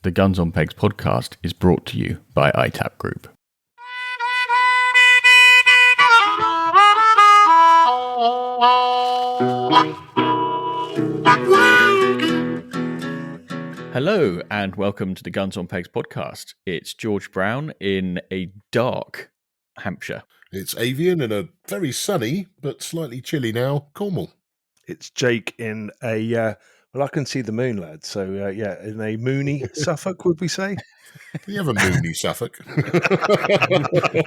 The Guns on Pegs podcast is brought to you by ITAP Group. Hello and welcome to the Guns on Pegs podcast. It's George Brown in a dark Hampshire. It's Avian in a very sunny but slightly chilly now Cornwall. It's Jake in a, well, I can see the moon, lad. So, in a moony Suffolk, would we say? You have a moony Suffolk.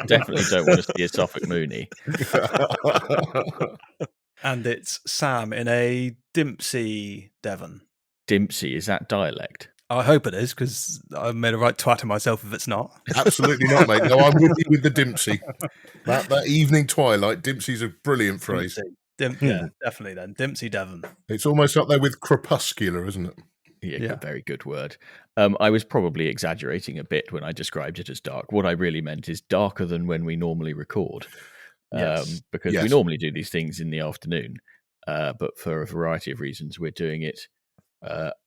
Definitely don't want to see a Suffolk Mooney. And it's Sam in a Dimpsey, Devon. Dimpsey, is that dialect? I hope it is, because I've made a right twat of myself if it's not. Absolutely not, mate. No, I'm with you with the Dimpsey. That evening twilight, Dimpsey's a brilliant phrase. Yeah, definitely then. Dimpsey, Devon. It's almost up there with crepuscular, isn't it? Yeah, very good word. I was probably exaggerating a bit when I described it as dark. What I really meant is darker than when we normally record. Because we normally do these things in the afternoon. But for a variety of reasons, we're doing it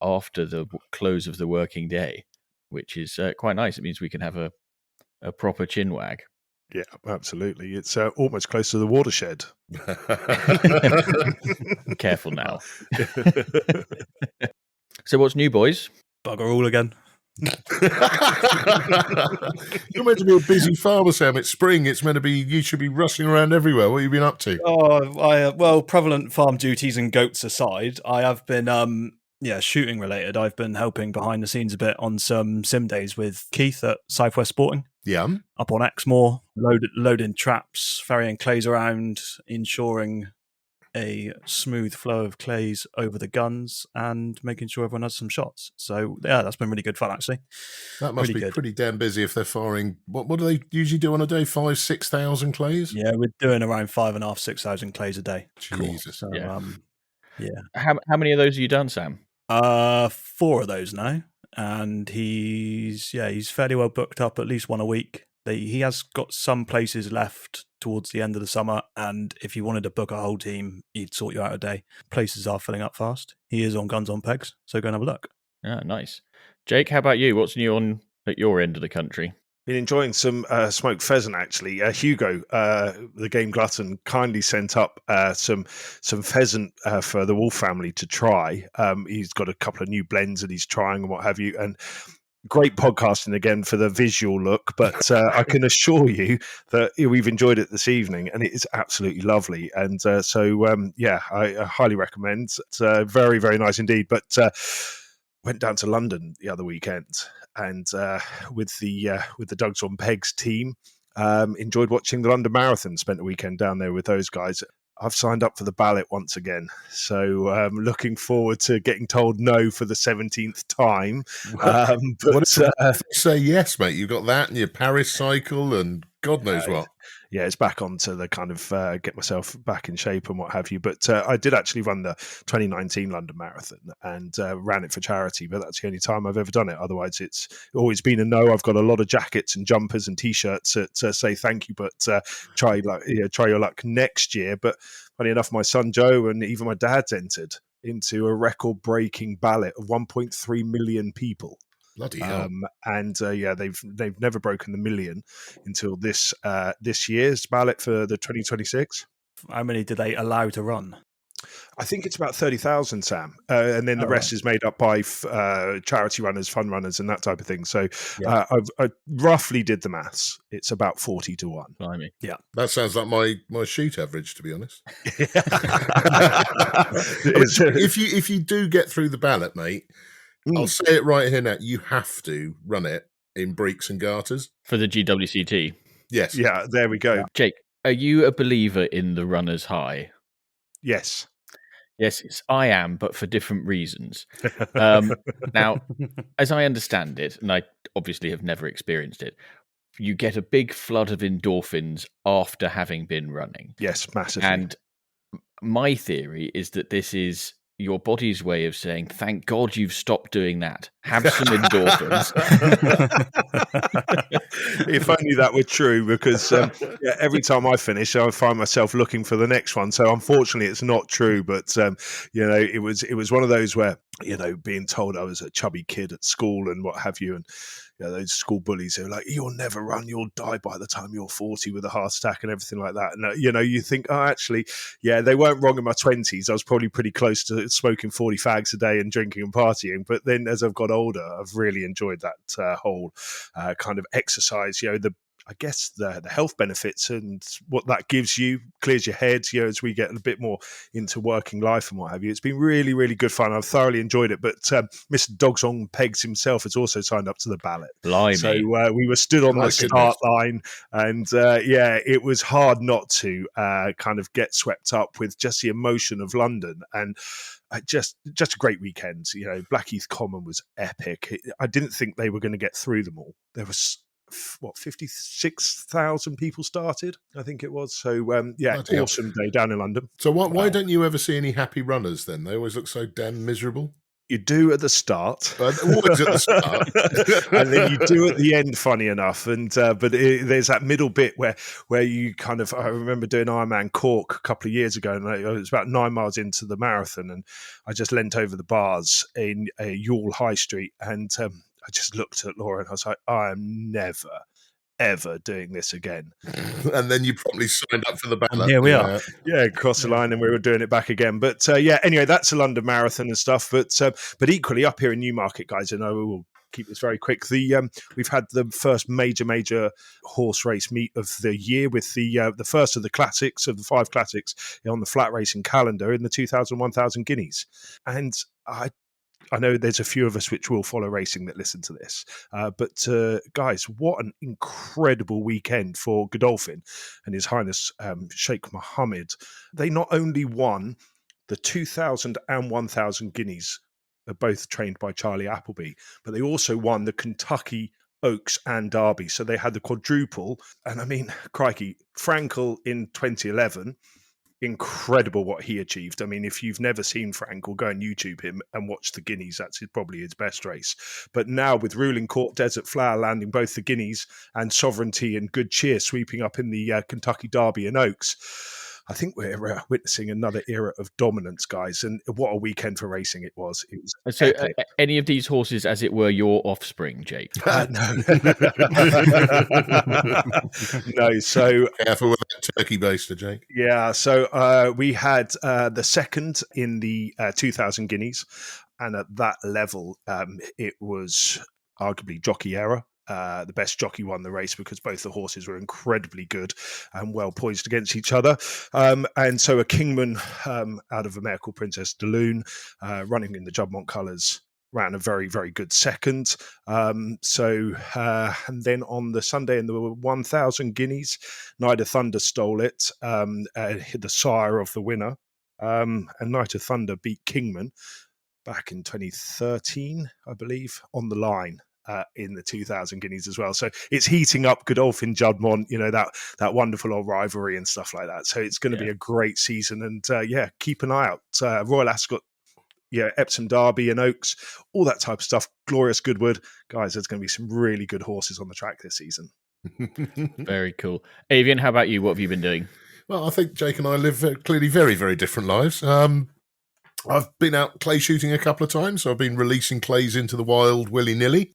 after the close of the working day, which is quite nice. It means we can have a proper chinwag. Yeah, absolutely. It's almost close to the watershed. Careful now. So what's new, boys? Bugger all again. You're meant to be a busy farmer, Sam. It's spring. It's meant to be, you should be rustling around everywhere. What have you been up to? Well, prevalent farm duties and goats aside, I have been, shooting related. I've been helping behind the scenes a bit on some sim days with Keith at Southwest Sporting. Yeah. Up on Exmoor, loading traps, ferrying clays around, ensuring a smooth flow of clays over the guns and making sure everyone has some shots. So, yeah, that's been really good fun, actually. That must be pretty damn busy if they're firing. What do they usually do on a day? 5,000-6,000 clays? Yeah, we're doing around 5,500-6,000 clays a day. Jesus. Cool. So, How many of those have you done, Sam? 4 of those now. And he's fairly well booked up, at least one a week. He has got some places left towards the end of the summer, and if you wanted to book a whole team, he'd sort you out a day. Places are filling up fast. He is on Guns on Pegs, so go and have a look. Ah, nice. Jake, how about you? What's new at your end of the country? Been enjoying some smoked pheasant, actually. Hugo, the game glutton, kindly sent up some pheasant for the Wolf family to try. He's got a couple of new blends that he's trying and what have you, and great podcasting again for the visual look, but I can assure you that we've enjoyed it this evening and it is absolutely lovely. And I highly recommend. It's very, very nice indeed. But went down to London the other weekend and with the Dogs on Pegs team, enjoyed watching the London Marathon, spent the weekend down there with those guys. I've signed up for the ballot once again, so looking forward to getting told no for the 17th time. Say yes, mate. You've got that and your Paris cycle and God knows what. Yeah, it's back onto the kind of get myself back in shape and what have you. But I did actually run the 2019 London Marathon and ran it for charity, but that's the only time I've ever done it. Otherwise, it's always been a no. I've got a lot of jackets and jumpers and T-shirts to say thank you, but try your luck next year. But funny enough, my son Joe and even my dad's entered into a record-breaking ballot of 1.3 million people. Bloody hell. They've never broken the million until this year's ballot for the 2026. How many do they allow to run? I think it's about 30,000, Sam, and then the rest is made up by charity runners, fun runners, and that type of thing. So I roughly did the maths. It's about 40 to 1. Blimey. Yeah, that sounds like my shoot average, to be honest. If you do get through the ballot, mate. I'll say it right here now. You have to run it in breeks and garters. For the GWCT? Yes. Yeah, there we go. Yeah. Jake, are you a believer in the runner's high? Yes. Yes, I am, but for different reasons. Now, as I understand it, and I obviously have never experienced it, you get a big flood of endorphins after having been running. Yes, massively. And my theory is that this is your body's way of saying, thank God you've stopped doing that. Have some endorphins. If only that were true, because every time I finish, I find myself looking for the next one. So unfortunately, it's not true. But it was one of those where being told I was a chubby kid at school and what have you. And those school bullies who are like, you'll never run, you'll die by the time you're 40 with a heart attack and everything like that. And, you think, oh, actually, yeah, they weren't wrong in my 20s. I was probably pretty close to smoking 40 fags a day and drinking and partying. But then as I've got older, I've really enjoyed that whole kind of exercise, I guess the health benefits and what that gives you, clears your head, as we get a bit more into working life and what have you. It's been really, really good fun. I've thoroughly enjoyed it. But Mr. Dogs on Pegs himself has also signed up to the ballot. Blimey. So we were stood on the start line, and it was hard not to kind of get swept up with just the emotion of London. And just a great weekend. Blackheath Common was epic. I didn't think they were going to get through them all. There was 56,000 people started, I think it was. So awesome day down in London. So why don't you ever see any happy runners then? They always look so damn miserable. You do at the start, always at the start, and then you do at the end. Funny enough, and but there's that middle bit where you kind of. I remember doing Ironman Cork a couple of years ago, and it was about 9 miles into the marathon, and I just leant over the bars in Youghal High Street, and I just looked at Laura and I was like, I am never, ever doing this again. And then you probably signed up for the ballot. And here we are. Yeah, across the line, and we were doing it back again. But anyway, that's a London Marathon and stuff. But equally up here in Newmarket, guys, and I will keep this very quick. We've had the first major horse race meet of the year with the first of the classics, of the 5 classics on the flat racing calendar in the 2,000, 1,000 guineas. And I know there's a few of us which will follow racing that listen to this. But guys, what an incredible weekend for Godolphin and His Highness Sheikh Mohammed. They not only won the 2,000 and 1,000 guineas, both trained by Charlie Appleby, but they also won the Kentucky Oaks and Derby. So they had the quadruple. And I mean, crikey, Frankel in 2011... incredible what he achieved. I mean, if you've never seen Frankel, go and YouTube him and watch the Guineas. That's probably his best race. But now with Ruling Court, Desert Flower landing both the Guineas and Sovereignty and Good Cheer sweeping up in the Kentucky Derby and Oaks, I think we're witnessing another era of dominance, guys. And what a weekend for racing it was. It was so any of these horses, as it were, your offspring, Jake? No. No, so... Careful with that turkey baster, Jake. Yeah, so we had the second in the 2,000 guineas. And at that level, it was arguably jockey error. The best jockey won the race because both the horses were incredibly good and well poised against each other. And so a Kingman out of a mare called Princess de Lune, running in the Juddmonte colours, ran a very, very good second. And then on the Sunday in the 1,000 guineas, Night of Thunder stole it, the sire of the winner. And Night of Thunder beat Kingman back in 2013, I believe, on the line. In the 2,000 guineas as well. So it's heating up Godolphin Juddmonte, that wonderful old rivalry and stuff like that. So it's going to be a great season. And keep an eye out. Royal Ascot, Epsom Derby and Oaks, all that type of stuff. Glorious Goodwood. Guys, there's going to be some really good horses on the track this season. Very cool. Avian, how about you? What have you been doing? Well, I think Jake and I live clearly very, very different lives. I've been out clay shooting a couple of times, so I've been releasing clays into the wild willy-nilly.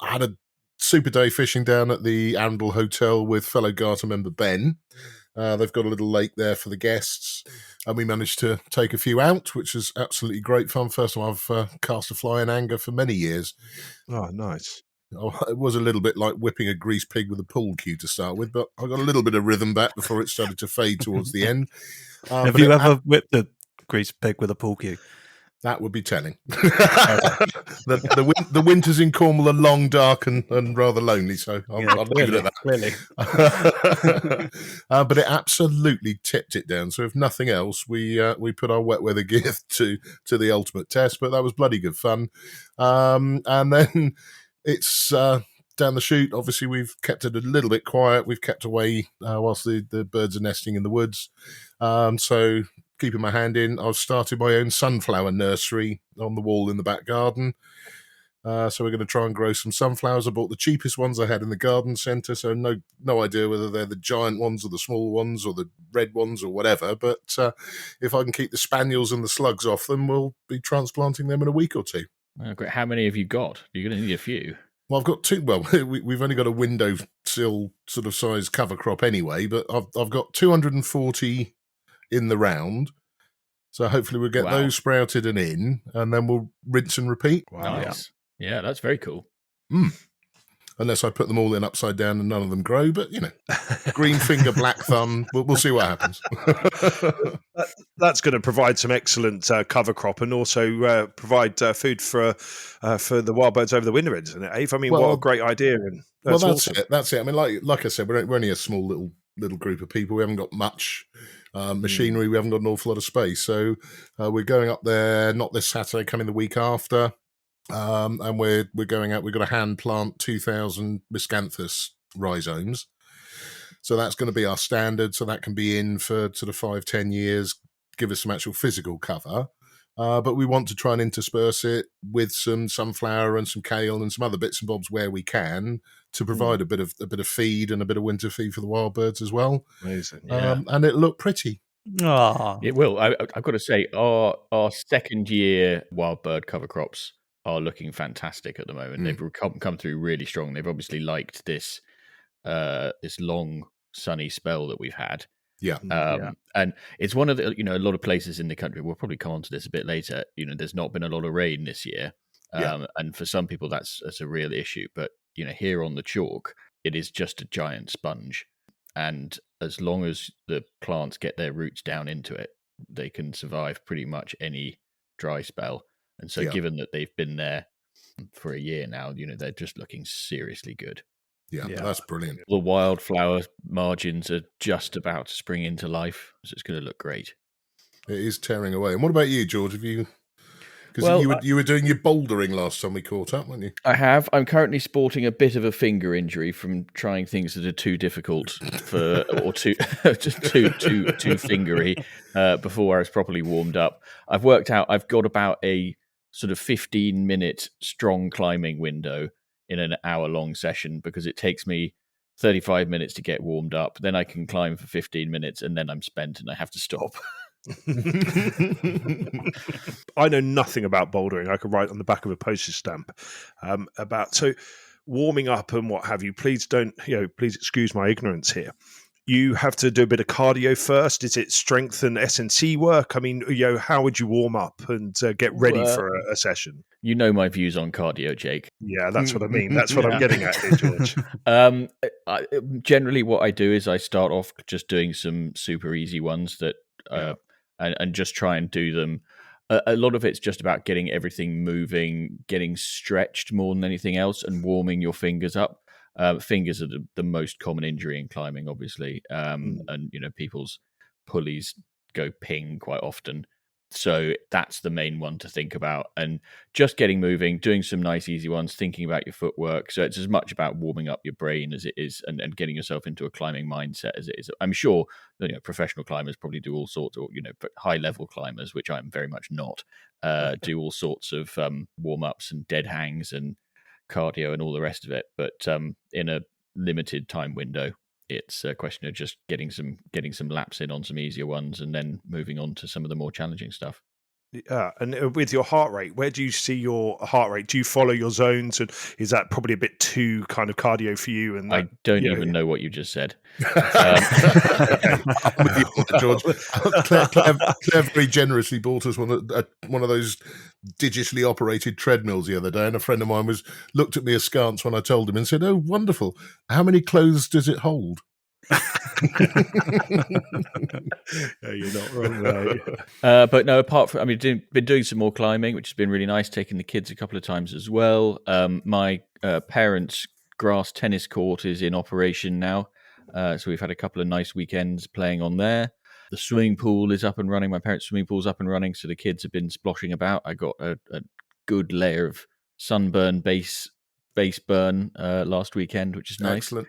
I had a super day fishing down at the Arundel Hotel with fellow Garter member Ben. They've got a little lake there for the guests, and we managed to take a few out, which is absolutely great fun. First time I've cast a fly in anger for many years. Oh, nice. It was a little bit like whipping a greased pig with a pool cue to start with, but I got a little bit of rhythm back before it started to fade towards the end. Have you ever whipped a greased pig with a pool cue? That would be telling. The winters in Cornwall are long, dark, and rather lonely, so I'll leave it at that. Clearly. But it absolutely tipped it down. So if nothing else, we put our wet weather gear to the ultimate test. But that was bloody good fun. And then it's down the chute. Obviously, we've kept it a little bit quiet. We've kept away whilst the birds are nesting in the woods. So keeping my hand in, I've started my own sunflower nursery on the wall in the back garden. So we're going to try and grow some sunflowers. I bought the cheapest ones I had in the garden centre, so no idea whether they're the giant ones or the small ones or the red ones or whatever. But if I can keep the spaniels and the slugs off them, we'll be transplanting them in a week or two. Oh, great. How many have you got? You're going to need a few. Well, I've got two. Well, we've only got a windowsill sort of size cover crop anyway, but I've got 240 in the round. So hopefully we'll get those sprouted and in, and then we'll rinse and repeat. Wow. Nice. Yeah, that's very cool. Unless I put them all in upside down and none of them grow, but green finger, black thumb. We'll see what happens. That's going to provide some excellent cover crop, and also provide food for the wild birds over the winter, isn't it, Ave? I mean, what a great idea! And that's awesome. That's it. I mean, like I said, we're only a small little group of people. We haven't got much machinery. We haven't got an awful lot of space, so we're going up there not this Saturday, coming the week after. And we're going out. We've got to hand plant 2,000 miscanthus rhizomes, so that's going to be our standard. So that can be in for sort of 5-10 years, give us some actual physical cover. But we want to try and intersperse it with some sunflower and some kale and some other bits and bobs where we can to provide a bit of feed and a bit of winter feed for the wild birds as well. Amazing, and it looked pretty. It will. I've got to say, our second year wild bird cover crops are looking fantastic at the moment. They've come through really strong. They've obviously liked this long sunny spell that we've had. And it's one of the a lot of places in the country. We'll probably come on to this a bit later. There's not been a lot of rain this year, and for some people that's a real issue. But here on the chalk, it is just a giant sponge, and as long as the plants get their roots down into it, they can survive pretty much any dry spell. And so given that they've been there for a year now, they're just looking seriously good. Yeah, that's brilliant. The wildflower margins are just about to spring into life, so it's going to look great. It is tearing away. And what about you, George? Have you... Because you were doing your bouldering last time we caught up, weren't you? I have. I'm currently sporting a bit of a finger injury from trying things that are too difficult or too fingery before I was properly warmed up. I've worked out I've got about a sort of 15-minute strong climbing window in an hour-long session, because it takes me 35 minutes to get warmed up. Then I can climb for 15 minutes, and then I'm spent and I have to stop. I know nothing about bouldering. I could write on the back of a postage stamp about warming up and what have you. Please please excuse my ignorance here. You have to do a bit of cardio first. Is it strength and S&C work? I mean, how would you warm up and get ready for a session? You know my views on cardio, Jake. Yeah, that's what I mean. That's what I'm getting at here, George. Generally, what I do is I start off just doing some super easy ones that, and just try and do them. A lot of it's just about getting everything moving, getting stretched more than anything else, and warming your fingers up. Fingers are the most common injury in climbing, obviously, and people's pulleys go ping quite often. So that's the main one to think about, and just getting moving, doing some nice easy ones, thinking about your footwork. So it's as much about warming up your brain as it is, and getting yourself into a climbing mindset as it is. I'm sure professional climbers probably do all sorts, or but high level climbers, which I'm very much not, do all sorts of warm ups and dead hangs and cardio and all the rest of it. But in a limited time window, it's a question of just getting some laps in on some easier ones, and then moving on to some of the more challenging stuff. Yeah, and with your heart rate, where do you see your heart rate? Do you follow your zones, and is that probably a bit too kind of cardio for you? And I don't even know what you just said. George, Claire very generously bought us one of those digitally operated treadmills the other day, and a friend of mine looked at me askance when I told him and said, "Oh, wonderful! How many clothes does it hold?" You're not wrong there. But no, apart from, been doing some more climbing, which has been really nice, taking the kids a couple of times as well. My parents' grass tennis court is in operation now, so we've had a couple of nice weekends playing on there. The swimming pool is up and running. My parents' swimming pool's up and running, so the kids have been splashing about. I got a good layer of sunburn base burn last weekend, which is nice. Excellent.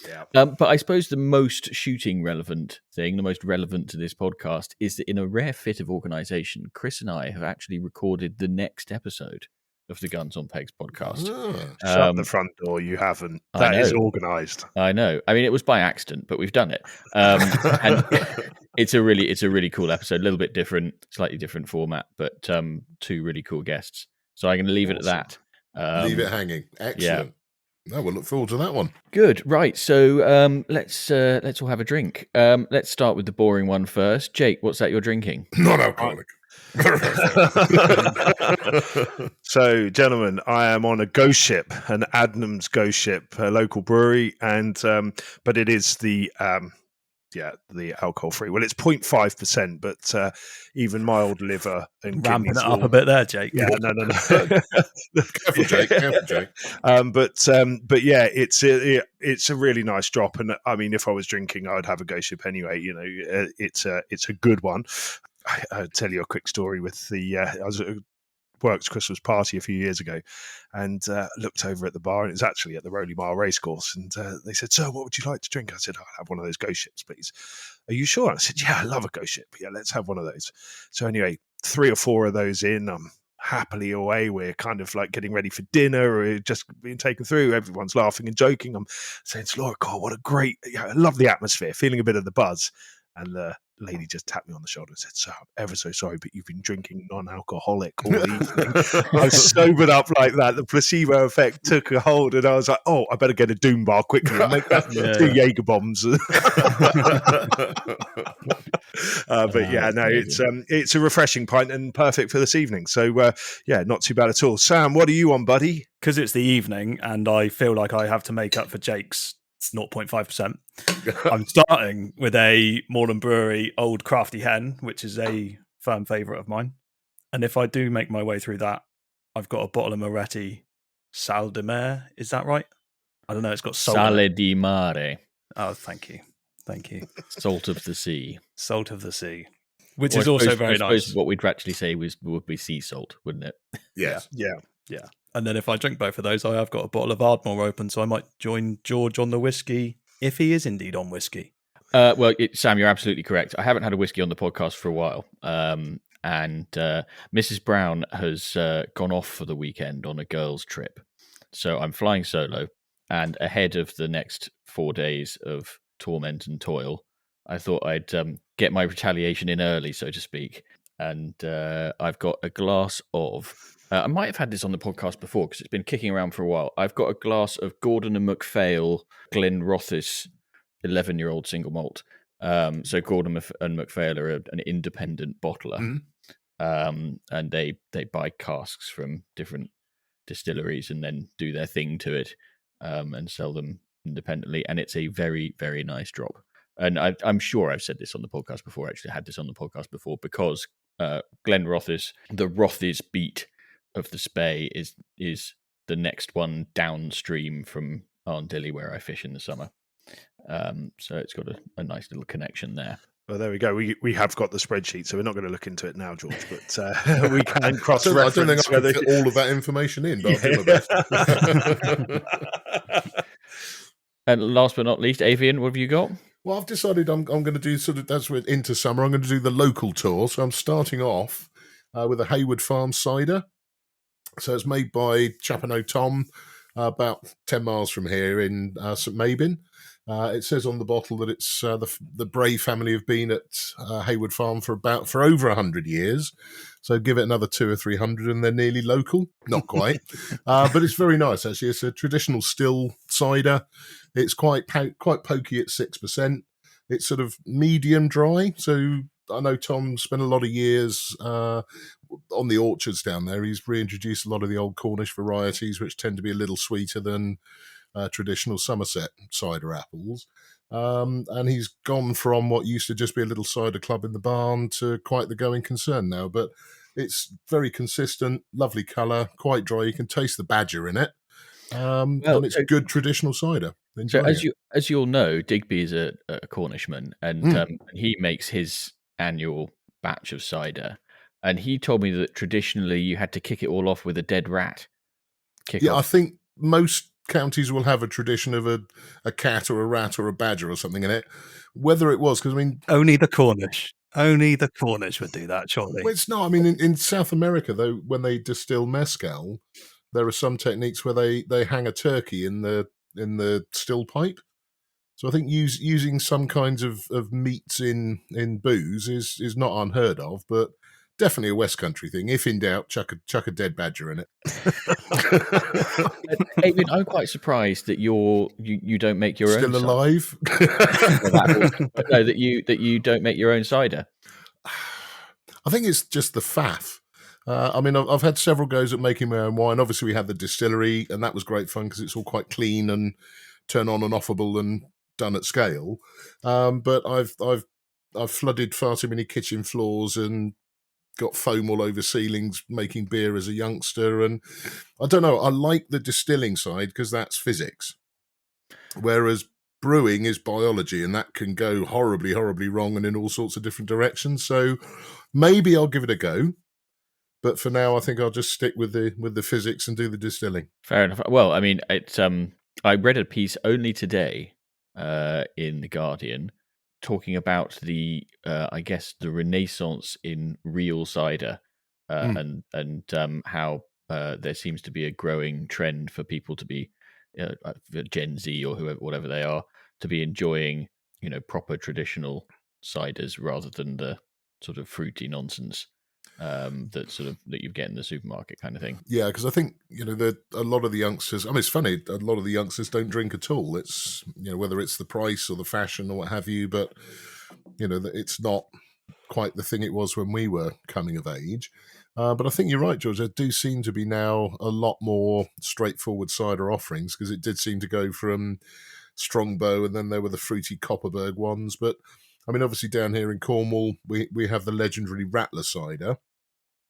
Yeah. But I suppose the most shooting relevant thing, the most relevant to this podcast, is that in a rare fit of organisation, Chris and I have actually recorded the next episode of the Guns on Pegs podcast. Shut the front door, you haven't. That is organised. I know. I mean, it was by accident, but we've done it. And it's a really cool episode, a little bit different, slightly different format, but two really cool guests. So I'm going to leave it at that. Leave it hanging. Excellent. Yeah. No, we'll look forward to that one. Good. Right. So let's all have a drink. Let's start with the boring one first. Jake, what's that you're drinking? Non-alcoholic. So, gentlemen, I am on a ghost ship, an Adnams ghost ship, a local brewery, and but it is the alcohol free. Well, it's 0.5%, but even my old liver and ramping it up a bit there, Jake. Yeah, no. Careful, Jake. But yeah, it's a really nice drop, and I mean, if I was drinking, I'd have a ghost ship anyway. You know, it's a good one. I'll tell you a quick story with I was at a works Christmas party a few years ago, and looked over at the bar, and it was actually at the Rolling Mile racecourse, and they said, "Sir, what would you like to drink?" I said, "I'll have one of those ghost ships, please." "Are you sure?" I said, "Yeah, I love a ghost ship. Yeah, let's have one of those." So anyway, 3 or 4 of those in, I'm happily away. We're kind of like getting ready for dinner, or just being taken through. Everyone's laughing and joking. I'm saying to Laura, "God, what a great, lovely atmosphere," feeling a bit of the buzz. And the lady just tapped me on the shoulder and said, "Sir, I'm ever so sorry, but you've been drinking non-alcoholic all evening." I was sobered up like that. The placebo effect took a hold, and I was like, "Oh, I better get a Doom bar quickly and make that 2 Jaeger bombs." But yeah, no, it's a refreshing pint and perfect for this evening. So yeah, not too bad at all. Sam, what are you on, buddy? Because it's the evening, and I feel like I have to make up for Jake's 0.5%. I'm starting with a Moorland Brewery Old Crafty Hen, which is a firm favourite of mine. And if I do make my way through that, I've got a bottle of Moretti Sal de Mer. Is that right? I don't know. It's got salt. Sale di mare. Oh, thank you. Salt of the sea. Salt of the sea. Which is also very nice. What we'd actually say would be sea salt, wouldn't it? Yes. Yeah. And then if I drink both of those, I have got a bottle of Ardmore open, so I might join George on the whiskey, if he is indeed on whiskey. Well, Sam, you're absolutely correct. I haven't had a whiskey on the podcast for a while. And Mrs. Brown has gone off for the weekend on a girls' trip. So I'm flying solo. And ahead of the next 4 days of torment and toil, I thought I'd get my retaliation in early, so to speak. And I've got a glass of... I might have had this on the podcast before because it's been kicking around for a while. I've got a glass of Gordon and MacPhail Glenrothes 11-year-old single malt. So Gordon and MacPhail are an independent bottler. And they buy casks from different distilleries and then do their thing to it and sell them independently. And it's a very, very nice drop. And I'm sure I've said this on the podcast before. Actually, I had this on the podcast before because Glenrothes, the Rothes beat of the Spey is the next one downstream from Arndilly, where I fish in the summer. So it's got a nice little connection there. Well, there we go. We have got the spreadsheet, so we're not going to look into it now, George, but we can cross-reference. I don't think I can fit all of that information in, but I'll do my best. And last but not least, Avian, what have you got? Well, I've decided I'm going to do as we're into summer, I'm going to do the local tour. So I'm starting off with a Hayward Farm cider. So it's made by Chapano Tom, about 10 miles from here in St Mabin. It says on the bottle that it's the Bray family have been at Hayward Farm for over 100 years. So give it another 200 or 300 and they're nearly local. Not quite, but it's very nice actually. It's a traditional still cider. It's quite pokey at 6%. It's sort of medium dry. So I know Tom spent a lot of years on the orchards down there. He's reintroduced a lot of the old Cornish varieties, which tend to be a little sweeter than traditional Somerset cider apples. And he's gone from what used to just be a little cider club in the barn to quite the going concern now. But it's very consistent, lovely colour, quite dry. You can taste the badger in it. And it's good traditional cider. So as you all know, Digby is a Cornishman, and he makes his annual batch of cider. And he told me that traditionally you had to kick it all off with a dead rat. I think most counties will have a tradition of a cat or a rat or a badger or something in it. Whether it was, because I mean... Only the Cornish. Only the Cornish would do that, surely. Well, it's not. I mean, in South America, though, when they distill mezcal, there are some techniques where they hang a turkey in the still pipe. So I think using some kinds of meats in booze is not unheard of, but definitely a West Country thing. If in doubt, chuck a dead badger in it. David, I'm quite surprised that you don't make your still own alive. No, that you don't make your own cider. I think it's just the faff. I mean, I've had several goes at making my own wine. Obviously, we had the distillery, and that was great fun because it's all quite clean and turn on and offable and done at scale. But I've flooded far too many kitchen floors and got foam all over ceilings making beer as a youngster. And I don't know, I like the distilling side because that's physics. Whereas brewing is biology, and that can go horribly, horribly wrong and in all sorts of different directions. So maybe I'll give it a go. But for now, I think I'll just stick with the physics and do the distilling. Fair enough. Well, I mean, it's I read a piece only today in The Guardian talking about the I guess the renaissance in real cider and how there seems to be a growing trend for people to be Gen Z or whatever they are to be enjoying proper traditional ciders rather than the sort of fruity nonsense that you get in the supermarket kind of thing. Yeah, because I think a lot of the youngsters. I mean, it's funny. A lot of the youngsters don't drink at all. It's whether it's the price or the fashion or what have you, but it's not quite the thing it was when we were coming of age. But I think you're right, George. There do seem to be now a lot more straightforward cider offerings because it did seem to go from Strongbow and then there were the fruity Copperberg ones. But I mean, obviously down here in Cornwall, we have the legendary Rattler cider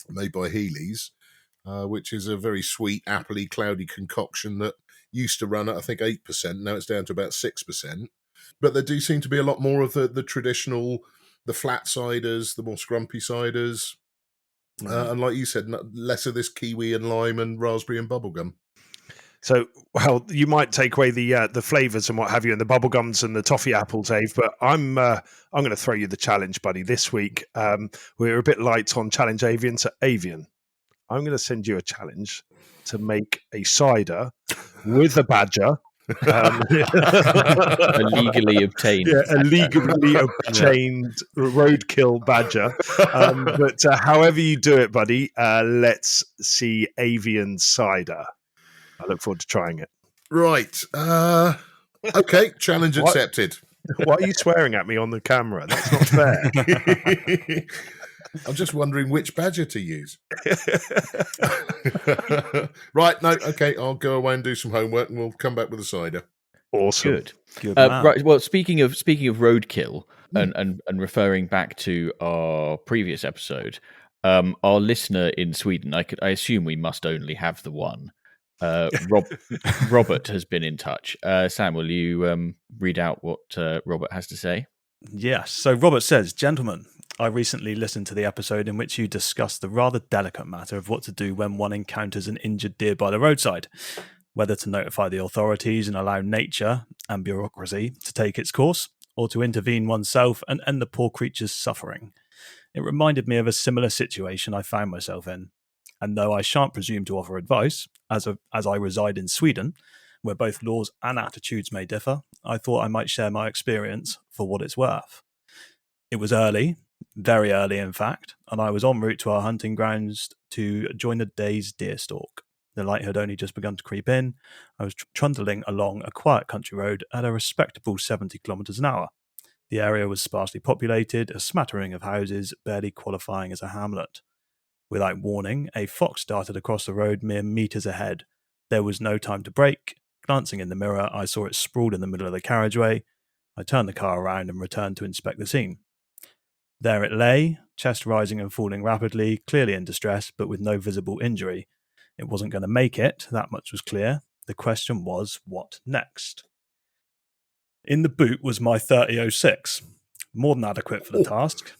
made by Healy's, which is a very sweet, appley, cloudy concoction that used to run at, I think, 8%. Now it's down to about 6%. But there do seem to be a lot more of the traditional, the flat ciders, the more scrumpy ciders. And like you said, less of this kiwi and lime and raspberry and bubblegum. So, well, you might take away the flavours and what have you, and the bubblegums and the toffee apples, Ave. But I'm going to throw you the challenge, buddy. This week, we're a bit light on Challenge Avian. So, Avian, I'm going to send you a challenge to make a cider with a badger. Illegally obtained. Yeah, a legally obtained roadkill badger. But however you do it, buddy, let's see Avian cider. I look forward to trying it. Right. Okay, challenge accepted. Why are you swearing at me on the camera? That's not fair. I'm just wondering which badger to use. Right, no, okay, I'll go away and do some homework and we'll come back with a cider. Awesome. Good right. Well, speaking of roadkill and referring back to our previous episode, our listener in Sweden, I assume we must only have the one. Robert has been in touch. Sam, will you read out what Robert has to say? Yes. So Robert says, "Gentlemen, I recently listened to the episode in which you discussed the rather delicate matter of what to do when one encounters an injured deer by the roadside, whether to notify the authorities and allow nature and bureaucracy to take its course, or to intervene oneself and end the poor creature's suffering. It reminded me of a similar situation I found myself in. And though I shan't presume to offer advice, as I reside in Sweden, where both laws and attitudes may differ, I thought I might share my experience for what it's worth. It was early, very early in fact, and I was en route to our hunting grounds to join the day's deer stalk. The light had only just begun to creep in. I was trundling along a quiet country road at a respectable 70 kilometres an hour. The area was sparsely populated, a smattering of houses, barely qualifying as a hamlet. Without warning, a fox darted across the road mere metres ahead. There was no time to brake. Glancing in the mirror, I saw it sprawled in the middle of the carriageway. I turned the car around and returned to inspect the scene. There it lay, chest rising and falling rapidly, clearly in distress, but with no visible injury. It wasn't going to make it, that much was clear. The question was, what next? In the boot was my 30-06. More than adequate for the task.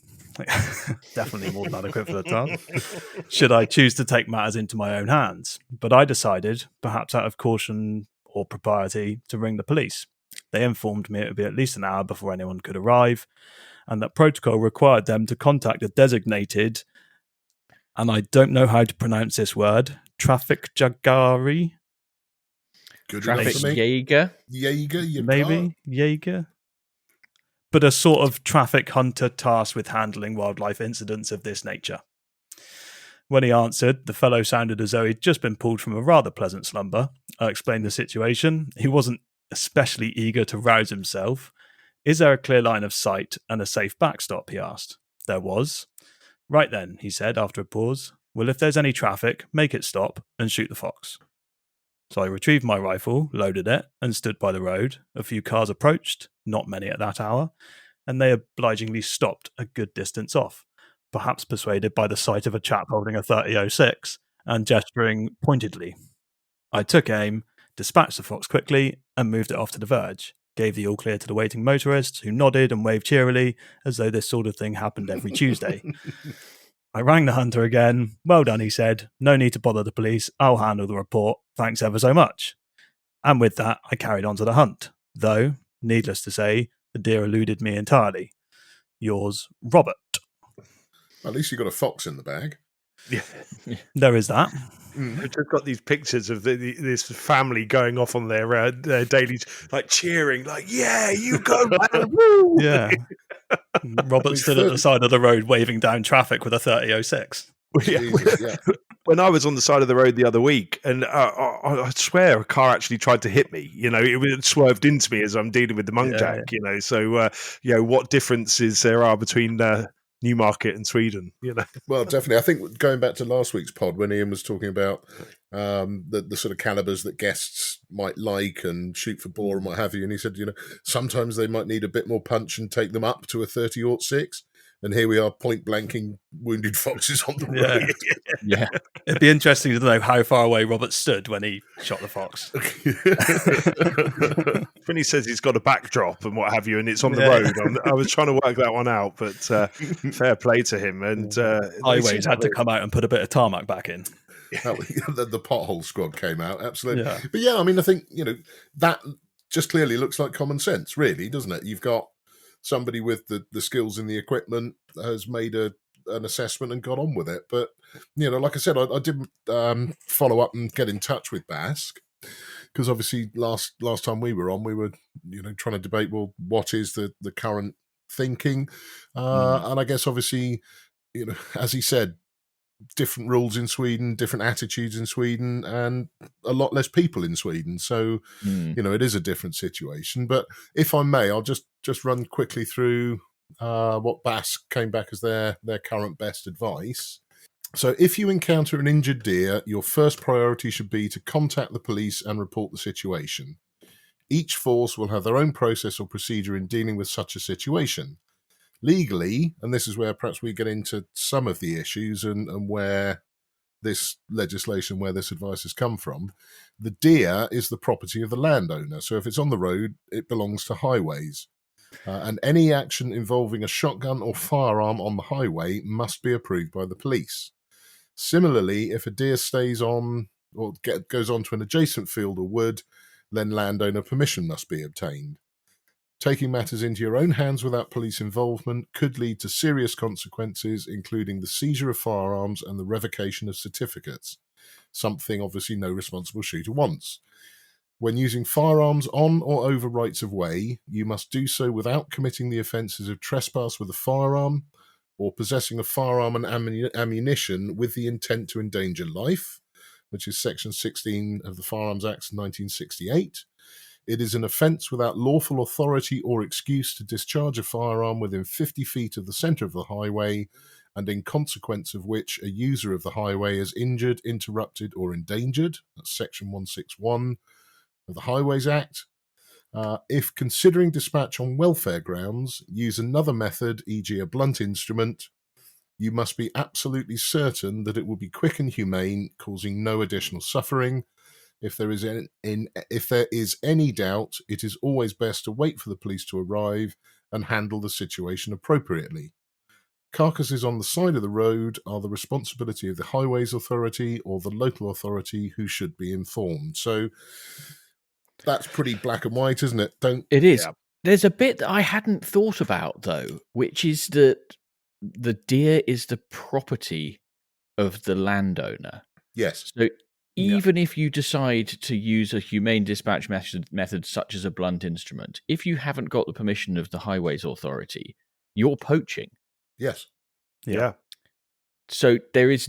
Definitely more than adequate for the task. Should I choose to take matters into my own hands? But I decided, perhaps out of caution or propriety, to ring the police. They informed me it would be at least an hour before anyone could arrive, and that protocol required them to contact a designated, and I don't know how to pronounce this word, traffic jagari. Good traffic enough for me. Jaeger, maybe Jaeger, but a sort of traffic hunter tasked with handling wildlife incidents of this nature. When he answered, the fellow sounded as though he'd just been pulled from a rather pleasant slumber. I explained the situation. He wasn't especially eager to rouse himself. Is there a clear line of sight and a safe backstop, he asked. There was. Right then, he said after a pause. Well, if there's any traffic, make it stop and shoot the fox. So I retrieved my rifle, loaded it, and stood by the road. A few cars approached, not many at that hour, and they obligingly stopped a good distance off, perhaps persuaded by the sight of a chap holding a 30-06 and gesturing pointedly. I took aim, dispatched the fox quickly, and moved it off to the verge. Gave the all clear to the waiting motorists, who nodded and waved cheerily, as though this sort of thing happened every Tuesday. I rang the hunter again. Well done, he said. No need to bother the police. I'll handle the report. Thanks ever so much. And with that, I carried on to the hunt. Though, needless to say, the deer eluded me entirely. Yours, Robert. At least you got a fox in the bag. Yeah. There is that. I've just got these pictures of this family going off on their daily, like cheering, like, yeah, you go, man, woo! Yeah. Robert stood at the side of the road waving down traffic with a 30-06. Jesus, yeah. When I was on the side of the road the other week, and I swear a car actually tried to hit me. It swerved into me as I'm dealing with the muntjac. Yeah. So what differences there are between Newmarket and Sweden? Well, definitely. I think going back to last week's pod when Ian was talking about the sort of calibers that guests might like and shoot for boar and what have you, and he said, sometimes they might need a bit more punch and take them up to a 30-06. And here we are, point blanking wounded foxes on the road. Yeah. It'd be interesting to know how far away Robert stood when he shot the fox. When he says he's got a backdrop and what have you, and it's on the road, I was trying to work that one out, but fair play to him. And Highways had to come out and put a bit of tarmac back in. The pothole squad came out, absolutely. Yeah. But yeah, I mean, I think, that just clearly looks like common sense, really, doesn't it? You've got somebody with the skills and the equipment has made an assessment and got on with it. But, like I said, I didn't follow up and get in touch with Basque because obviously last time we were on, we were, trying to debate, well, what is the current thinking? And I guess obviously, as he said, different rules in Sweden, different attitudes in Sweden, and a lot less people in Sweden. So, it is a different situation. But if I may, I'll just run quickly through what Basque came back as their current best advice. So if you encounter an injured deer, your first priority should be to contact the police and report the situation. Each force will have their own process or procedure in dealing with such a situation. Legally, and this is where perhaps we get into some of the issues and where this legislation, where this advice has come from, the deer is the property of the landowner. So if it's on the road, it belongs to highways. And any action involving a shotgun or firearm on the highway must be approved by the police. Similarly, if a deer stays on or goes on to an adjacent field or wood, then landowner permission must be obtained. Taking matters into your own hands without police involvement could lead to serious consequences, including the seizure of firearms and the revocation of certificates, something obviously no responsible shooter wants. When using firearms on or over rights of way, you must do so without committing the offences of trespass with a firearm or possessing a firearm and ammunition with the intent to endanger life, which is Section 16 of the Firearms Act 1968. It is an offence without lawful authority or excuse to discharge a firearm within 50 feet of the centre of the highway, and in consequence of which a user of the highway is injured, interrupted, or endangered. That's Section 161 of the Highways Act. If considering dispatch on welfare grounds, use another method, e.g. a blunt instrument, you must be absolutely certain that it will be quick and humane, causing no additional suffering. If there is any doubt, it is always best to wait for the police to arrive and handle the situation appropriately. Carcasses on the side of the road are the responsibility of the Highways Authority or the local authority, who should be informed. So that's pretty black and white, isn't it? It is. Yeah. There's a bit that I hadn't thought about, though, which is that the deer is the property of the landowner. Yes. So even if you decide to use a humane dispatch method such as a blunt instrument, if you haven't got the permission of the Highways Authority, you're poaching. Yes. Yeah. So it's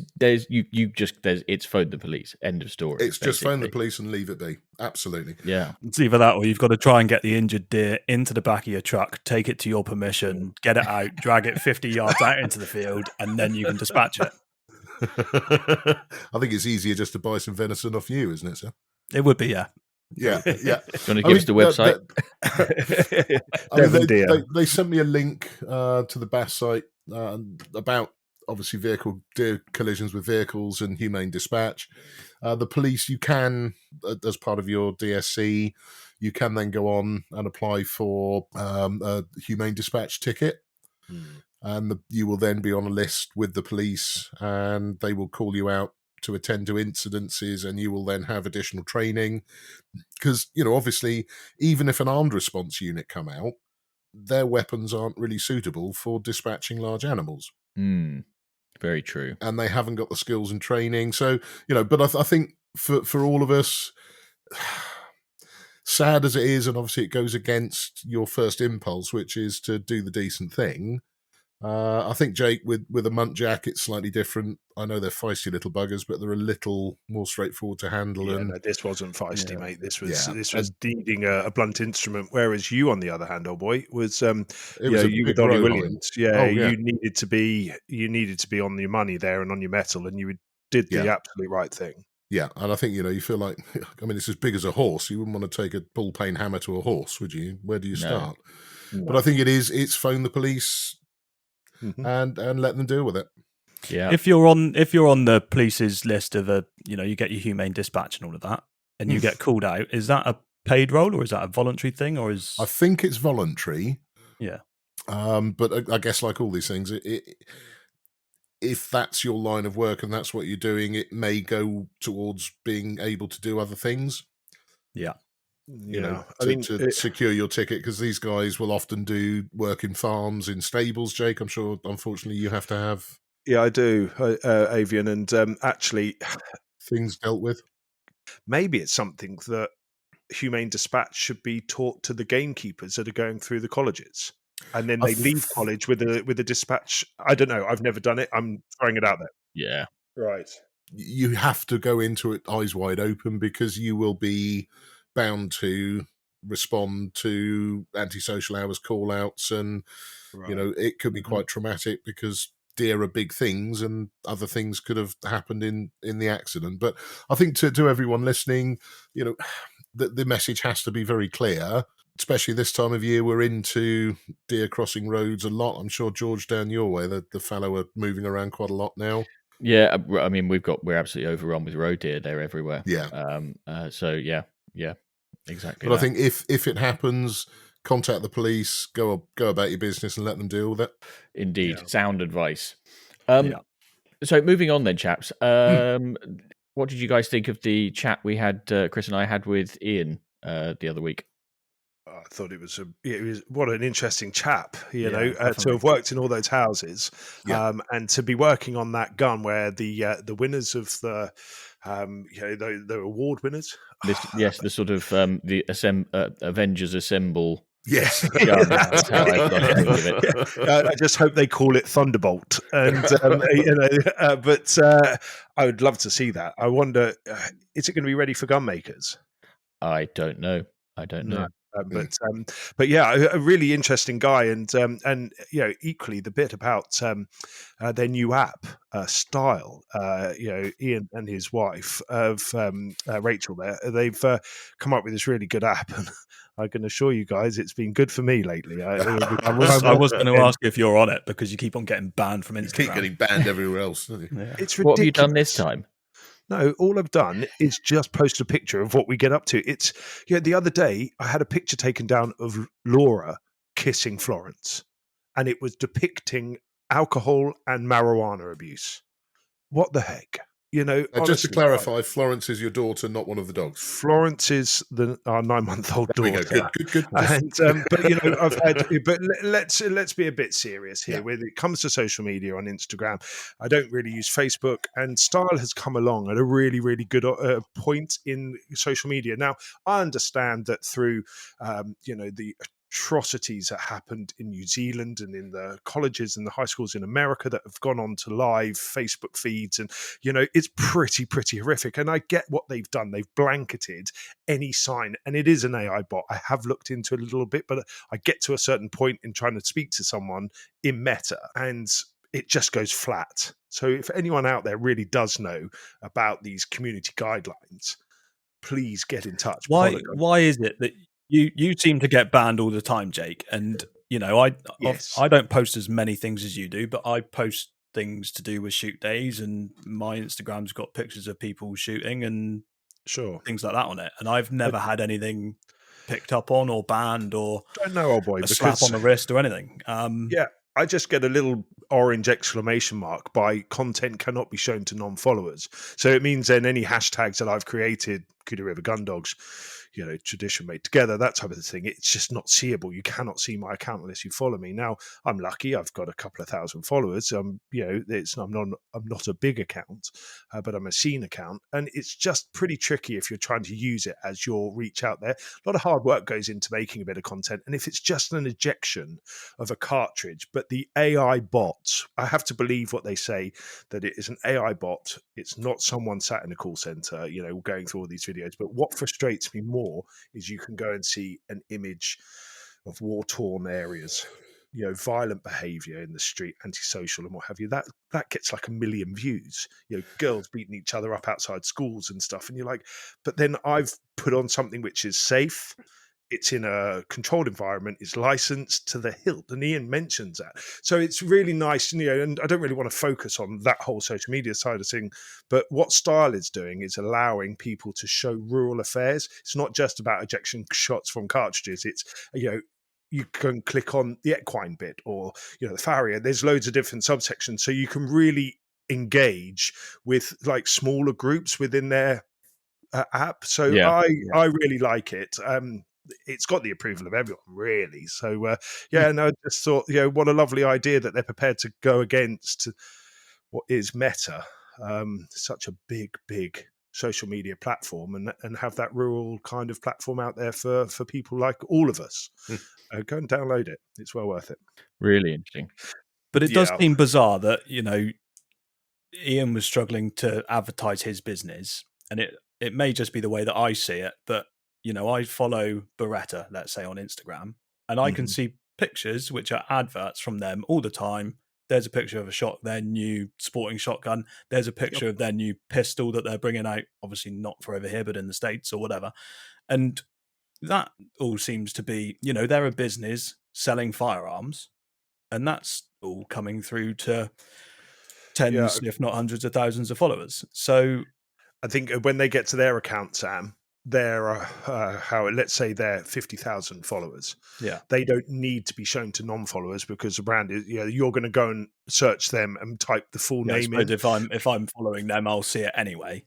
phone the police. End of story. It's just phone the police and leave it be. Absolutely. Yeah. It's either that or you've got to try and get the injured deer into the back of your truck, take it to your permission, get it out, drag it 50 yards out into the field, and then you can dispatch it. I think it's easier just to buy some venison off you, isn't it, sir? It would be, yeah. Yeah. Do you want to give us the website? They sent me a link to the BAS site about obviously deer collisions with vehicles and humane dispatch. The police, you can, as part of your DSC, you can then go on and apply for a humane dispatch ticket. And you will then be on a list with the police, and they will call you out to attend to incidences, and you will then have additional training. Because, obviously, even if an armed response unit come out, their weapons aren't really suitable for dispatching large animals. Very true. And they haven't got the skills and training. So, but I think for all of us, sad as it is, and obviously it goes against your first impulse, which is to do the decent thing. I think, Jake, with a muntjac, it's slightly different. I know they're feisty little buggers, but they're a little more straightforward to handle. Yeah, no, this wasn't feisty, mate. This was needing a blunt instrument. Whereas you, on the other hand, old boy, was you with Ollie Williams. You needed to be on your money there and on your metal, and you did the absolute right thing. Yeah, and I think you feel like, it's as big as a horse. You wouldn't want to take a bull pain hammer to a horse, would you? Where do you start? No. But I think it's phone the police. And let them deal with it. Yeah. If you're on the police's list of you get your humane dispatch and all of that, and you get called out, is that a paid role or is that a voluntary thing, or is? I think it's voluntary. Yeah. But I guess like all these things, if that's your line of work and that's what you're doing, it may go towards being able to do other things. Yeah. To secure your ticket, because these guys will often do work in farms, in stables. Jake, I'm sure, unfortunately, you have to have. Yeah, I do, Avian, and actually, things dealt with. Maybe it's something that humane dispatch should be taught to the gamekeepers that are going through the colleges, and then they leave college with a dispatch. I don't know. I've never done it. I'm throwing it out there. Yeah, right. You have to go into it eyes wide open, because you will be bound to respond to antisocial hours call-outs, and it could be quite traumatic, because deer are big things and other things could have happened in the accident. But I think to everyone listening, the message has to be very clear, especially this time of year. We're into deer crossing roads a lot. I'm sure, George, down your way, the fallow are moving around quite a lot now. Yeah, I mean, we're absolutely overrun with road deer. They're everywhere. Yeah. So yeah, exactly. But I think if it happens, contact the police, go about your business, and let them deal with it. Indeed, sound advice. So moving on then, chaps. What did you guys think of the chat we had, Chris and I had with Ian the other week? I thought it was what an interesting chap, to have worked in all those houses, and to be working on that gun where the winners of the award winners. The sort of the Avengers Assemble. Yes, that's how I think of it. I just hope they call it Thunderbolt, and but I would love to see that. I wonder, is it going to be ready for gun makers? I don't know. But yeah, a really interesting guy, and equally the bit about their new app style. Ian and his wife of Rachel, they've come up with this really good app, and I can assure you guys, it's been good for me lately. I was going to ask if you're on it, because you keep on getting banned from Instagram. You keep getting banned everywhere else. It's ridiculous. What have you done this time? No, all I've done is just post a picture of what we get up to. It's the other day I had a picture taken down of Laura kissing Florence, and it was depicting alcohol and marijuana abuse. What the heck? honestly, just to clarify, Florence is your daughter, not one of the dogs. Florence is our 9-month-old daughter. Good. And but I've had. But let's be a bit serious here. When it comes to social media on Instagram, I don't really use Facebook, and style has come along at a really, really good point in social media. Now, I understand that through the atrocities that happened in New Zealand and in the colleges and the high schools in America that have gone on to live Facebook feeds, and it's pretty horrific. And I get what they've done. They've blanketed any sign, and it is an AI bot. I have looked into it a little bit, but I get to a certain point in trying to speak to someone in Meta, and it just goes flat. So if anyone out there really does know about these community guidelines, please get in touch. Why is it that you seem to get banned all the time, Jake? And I don't post as many things as you do, but I post things to do with shoot days, and my Instagram's got pictures of people shooting and things like that on it. And I've never had anything picked up on or banned or a slap on the wrist or anything. I just get a little orange exclamation mark by content cannot be shown to non-followers. So it means then any hashtags that I've created, Kudu River Gun Dogs, tradition made together, that type of thing, it's just not seeable. You cannot see my account unless you follow me. Now, I'm lucky; I've got a couple of thousand followers. I'm not a big account, but I'm a seen account, and it's just pretty tricky if you're trying to use it as your reach out there. A lot of hard work goes into making a bit of content, and if it's just an ejection of a cartridge, but the AI bot, I have to believe what they say, that it is an AI bot. It's not someone sat in a call center, going through all these videos. But what frustrates me more is you can go and see an image of war-torn areas, violent behavior in the street, antisocial and what have you. That gets like 1 million views. Girls beating each other up outside schools and stuff. And you're like, but then I've put on something which is safe. It's in a controlled environment, it's licensed to the hilt, and Ian mentions that. So it's really nice, and I don't really want to focus on that whole social media side of things, but what Style is doing is allowing people to show rural affairs. It's not just about ejection shots from cartridges. It's, you can click on the equine bit or, the farrier. There's loads of different subsections, so you can really engage with like smaller groups within their app. So I really like it. It's got the approval of everyone, really. So, I just thought, what a lovely idea that they're prepared to go against what is Meta, such a big social media platform, and have that rural kind of platform out there for people like all of us. Go and download it. It's well worth it. Really interesting. But it does seem bizarre that, Ian was struggling to advertise his business, and it may just be the way that I see it, but I follow Beretta, let's say, on Instagram, and I can see pictures which are adverts from them all the time. There's a picture of their new sporting shotgun. There's a picture of their new pistol that they're bringing out, obviously not for over here, but in the States or whatever. And that all seems to be, they're a business selling firearms, and that's all coming through to tens, if not hundreds of thousands of followers. So I think when they get to their account, Sam, they're let's say they're 50,000 followers. Yeah, they don't need to be shown to non-followers because the brand is. You're going to go and search them and type the full name in. If I'm following them, I'll see it anyway.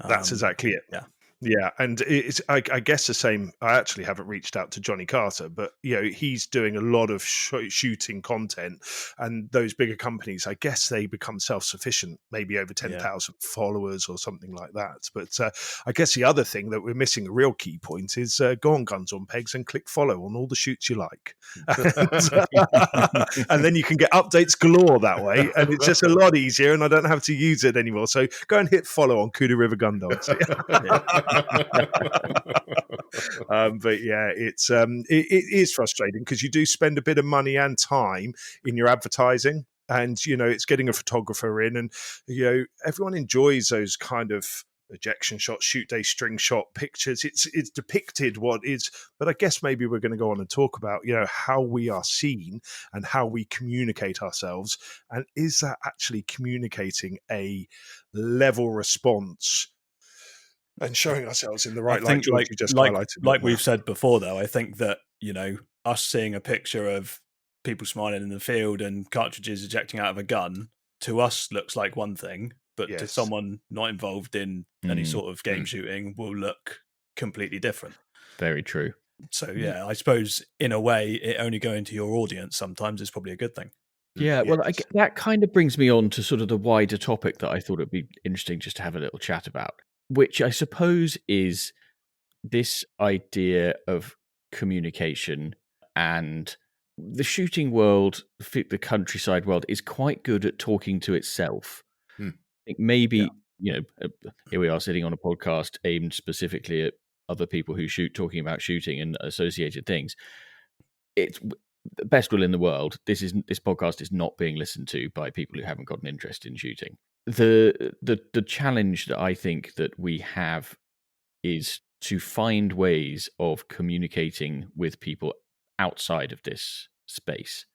That's exactly it. Yeah, and it's I guess the same. I actually haven't reached out to Johnny Carter, but he's doing a lot of shooting content, and those bigger companies, I guess they become self-sufficient, maybe over 10,000 followers or something like that. But I guess the other thing that we're missing, a real key point, is go on Guns on Pegs and click follow on all the shoots you like, and then you can get updates galore that way, and it's just a lot easier, and I don't have to use it anymore. So go and hit follow on Kudu River Gun Dogs. But it is frustrating because you do spend a bit of money and time in your advertising, and it's getting a photographer in, and everyone enjoys those kind of ejection shots, shoot day string shot pictures. It's depicted what is, but I guess maybe we're going to go on and talk about how we are seen and how we communicate ourselves, and is that actually communicating a level response and showing ourselves in the right light, George, you just highlighted. Like we've said before, though, I think that, us seeing a picture of people smiling in the field and cartridges ejecting out of a gun, to us looks like one thing, but to someone not involved in any sort of game shooting will look completely different. Very true. So yeah, I suppose in a way, it only going to your audience sometimes is probably a good thing. Yeah, well, that kind of brings me on to sort of the wider topic that I thought it'd be interesting just to have a little chat about, which I suppose is this idea of communication. And the shooting world, the countryside world, is quite good at talking to itself. I think maybe, here we are sitting on a podcast aimed specifically at other people who shoot, talking about shooting and associated things. It's best will in the world. This podcast is not being listened to by people who haven't got an interest in shooting. The challenge that I think that we have is to find ways of communicating with people outside of this space.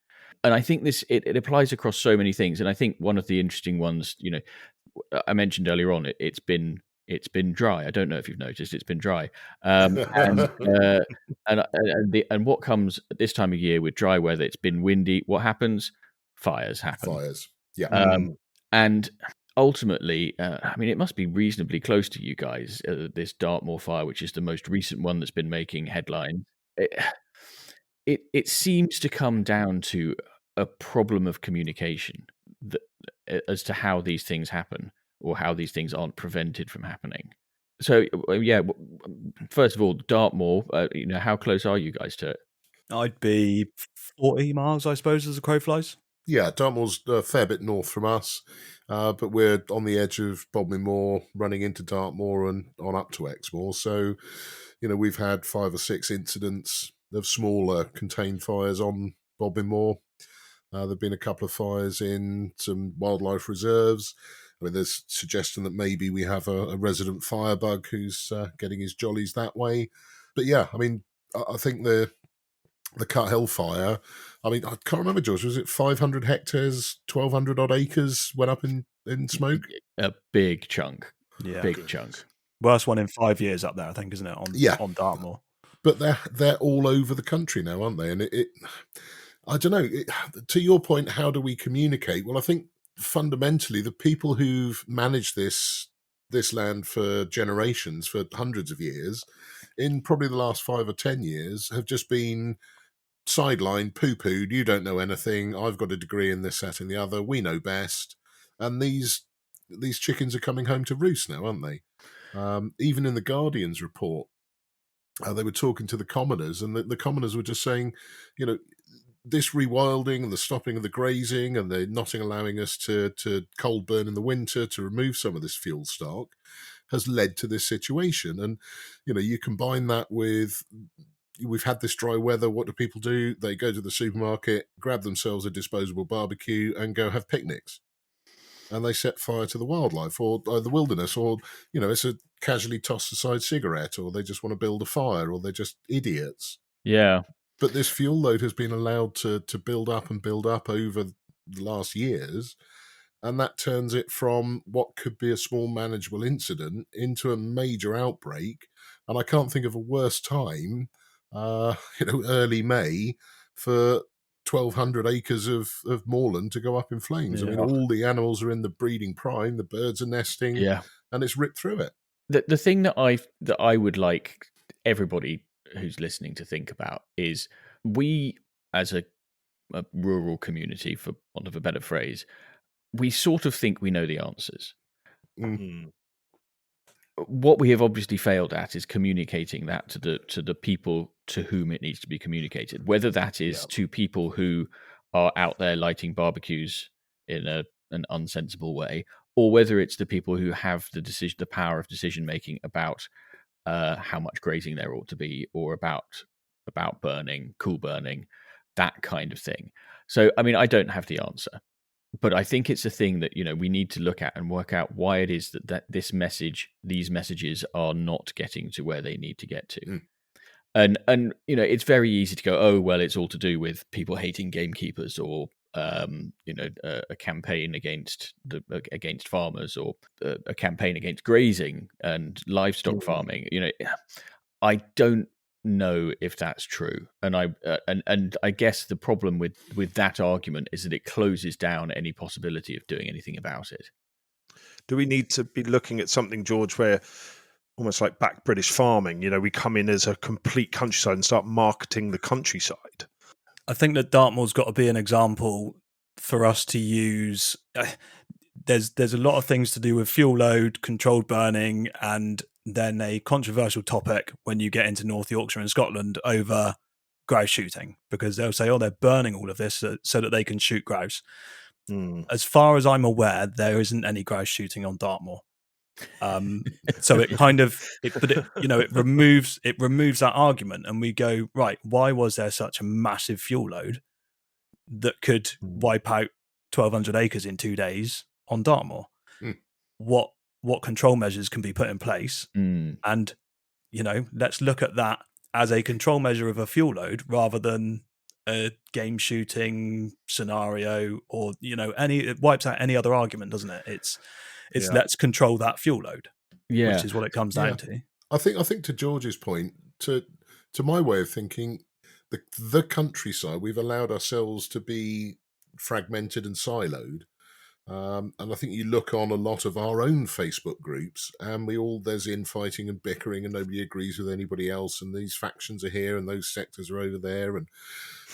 And I think it applies across so many things. And I think one of the interesting ones, I mentioned earlier on, it's been dry. I don't know if you've noticed, it's been dry. And what comes at this time of year with dry weather, it's been windy. What happens? Fires happen. Yeah. And ultimately, it must be reasonably close to you guys, this Dartmoor fire, which is the most recent one that's been making headlines. It seems to come down to a problem of communication as to how these things happen or how these things aren't prevented from happening. So, yeah, first of all, Dartmoor, how close are you guys to it? I'd be 40 miles, I suppose, as the crow flies. Yeah, Dartmoor's a fair bit north from us, but we're on the edge of Bodmin Moor, running into Dartmoor and on up to Exmoor. So, we've had 5 or 6 incidents of smaller contained fires on Bodmin Moor. There have been a couple of fires in some wildlife reserves. There's suggestion that maybe we have a resident firebug who's getting his jollies that way. But yeah, I think the Cut Hill fire, I can't remember, George, was it 500 hectares, 1,200 odd acres went up in smoke? A big chunk. Yeah. Big chunk. Worst one in 5 years up there, I think, isn't it, on Dartmoor? But they're all over the country now, aren't they? And it I don't know, to your point, how do we communicate? Well, I think fundamentally the people who've managed this land for generations, for hundreds of years, in probably the last 5 or 10 years, have just been sidelined, poo-pooed. You don't know anything. I've got a degree in this, that, and the other. We know best. And these chickens are coming home to roost now, aren't they? Even in the Guardian's report, they were talking to the commoners, and the commoners were just saying, this rewilding and the stopping of the grazing and the not allowing us to cold burn in the winter to remove some of this fuel stock has led to this situation. And, you combine that with, we've had this dry weather. What do people do? They go to the supermarket, grab themselves a disposable barbecue and go have picnics. And they set fire to the wildlife or the wilderness, or, it's a casually tossed aside cigarette, or they just want to build a fire, or they're just idiots. Yeah. But this fuel load has been allowed to build up over the last years, and that turns it from what could be a small manageable incident into a major outbreak. And I can't think of a worse time, early May, for 1,200 acres of moorland to go up in flames. Yeah. All the animals are in the breeding prime, the birds are nesting, and it's ripped through it. The thing that I would like everybody who's listening to think about is, we as a rural community, for want of a better phrase, we sort of think we know the answers. What we have obviously failed at is communicating that to the people to whom it needs to be communicated, whether that is to people who are out there lighting barbecues in an unsensible way, or whether it's the people who have the power of decision making about how much grazing there ought to be, or about burning, cool burning, that kind of thing. So, I don't have the answer, but I think it's a thing that, we need to look at and work out why it is that these messages are not getting to where they need to get to. And it's very easy to go, oh, well, it's all to do with people hating gamekeepers, or a campaign against farmers, or a campaign against grazing and livestock farming. I don't know if that's true, and I guess the problem with that argument is that it closes down any possibility of doing anything about it. Do we need to be looking at something, George, where almost like back British farming, we come in as a complete countryside and start marketing the countryside? I think that Dartmoor's got to be an example for us to use. There's a lot of things to do with fuel load, controlled burning, and then a controversial topic when you get into North Yorkshire and Scotland over grouse shooting, because they'll say, they're burning all of this so that they can shoot grouse. As far as I'm aware, there isn't any grouse shooting on Dartmoor. So it kind of, it removes that argument, and we go, right, why was there such a massive fuel load that could wipe out 1,200 acres in 2 days on Dartmoor? What control measures can be put in place? And let's look at that as a control measure of a fuel load rather than a game shooting scenario, or it wipes out any other argument, doesn't it? It's let's control that fuel load, which is what it comes down to. I think to George's point, to my way of thinking, the countryside, we've allowed ourselves to be fragmented and siloed. And I think you look on a lot of our own Facebook groups, and there's infighting and bickering, and nobody agrees with anybody else, and these factions are here and those sectors are over there, and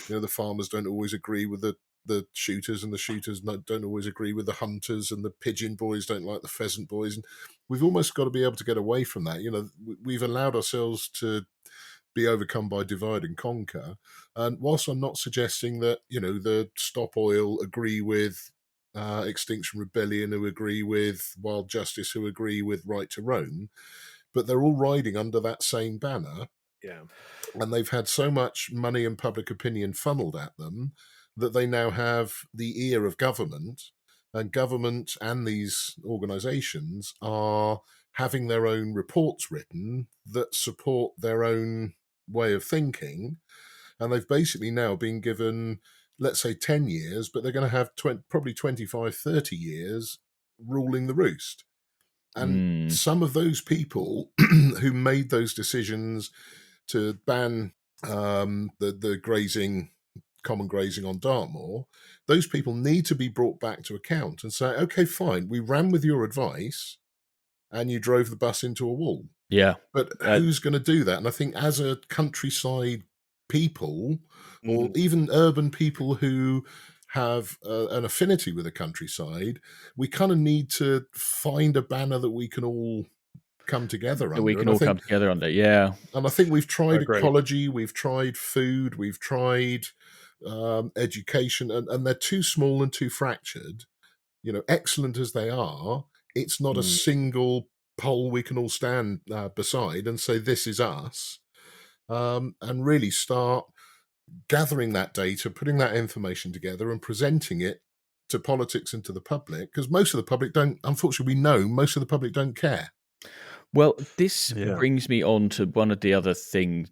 the farmers don't always agree with the shooters, and the shooters don't always agree with the hunters, and the pigeon boys don't like the pheasant boys, and we've almost got to be able to get away from that. We've allowed ourselves to be overcome by divide and conquer. And whilst I'm not suggesting that the Stop Oil agree with Extinction Rebellion, who agree with Wild Justice, who agree with Right to Roam, but they're all riding under that same banner. And they've had so much money and public opinion funneled at them that they now have the ear of government, and government and these organisations are having their own reports written that support their own way of thinking. And they've basically now been given, let's say, 10 years, but they're going to have probably 25, 30 years ruling the roost. And some of those people who made those decisions to ban the grazing, common grazing on Dartmoor, those people need to be brought back to account and say, okay, fine, we ran with your advice and you drove the bus into a wall. Yeah. But who's going to do that? And I think as a countryside people, or even urban people who have an affinity with the countryside, we kind of need to find a banner that we can all come together under. We can all come together under, yeah. And I think we've tried ecology, we've tried food, we've tried education, and they're too small and too fractured. Excellent as they are, it's not a single pole we can all stand beside and say, this is us, and really start gathering that data, putting that information together and presenting it to politics and to the public, because most of the public don't, unfortunately, we know most of the public don't care. Well, this brings me on to one of the other things,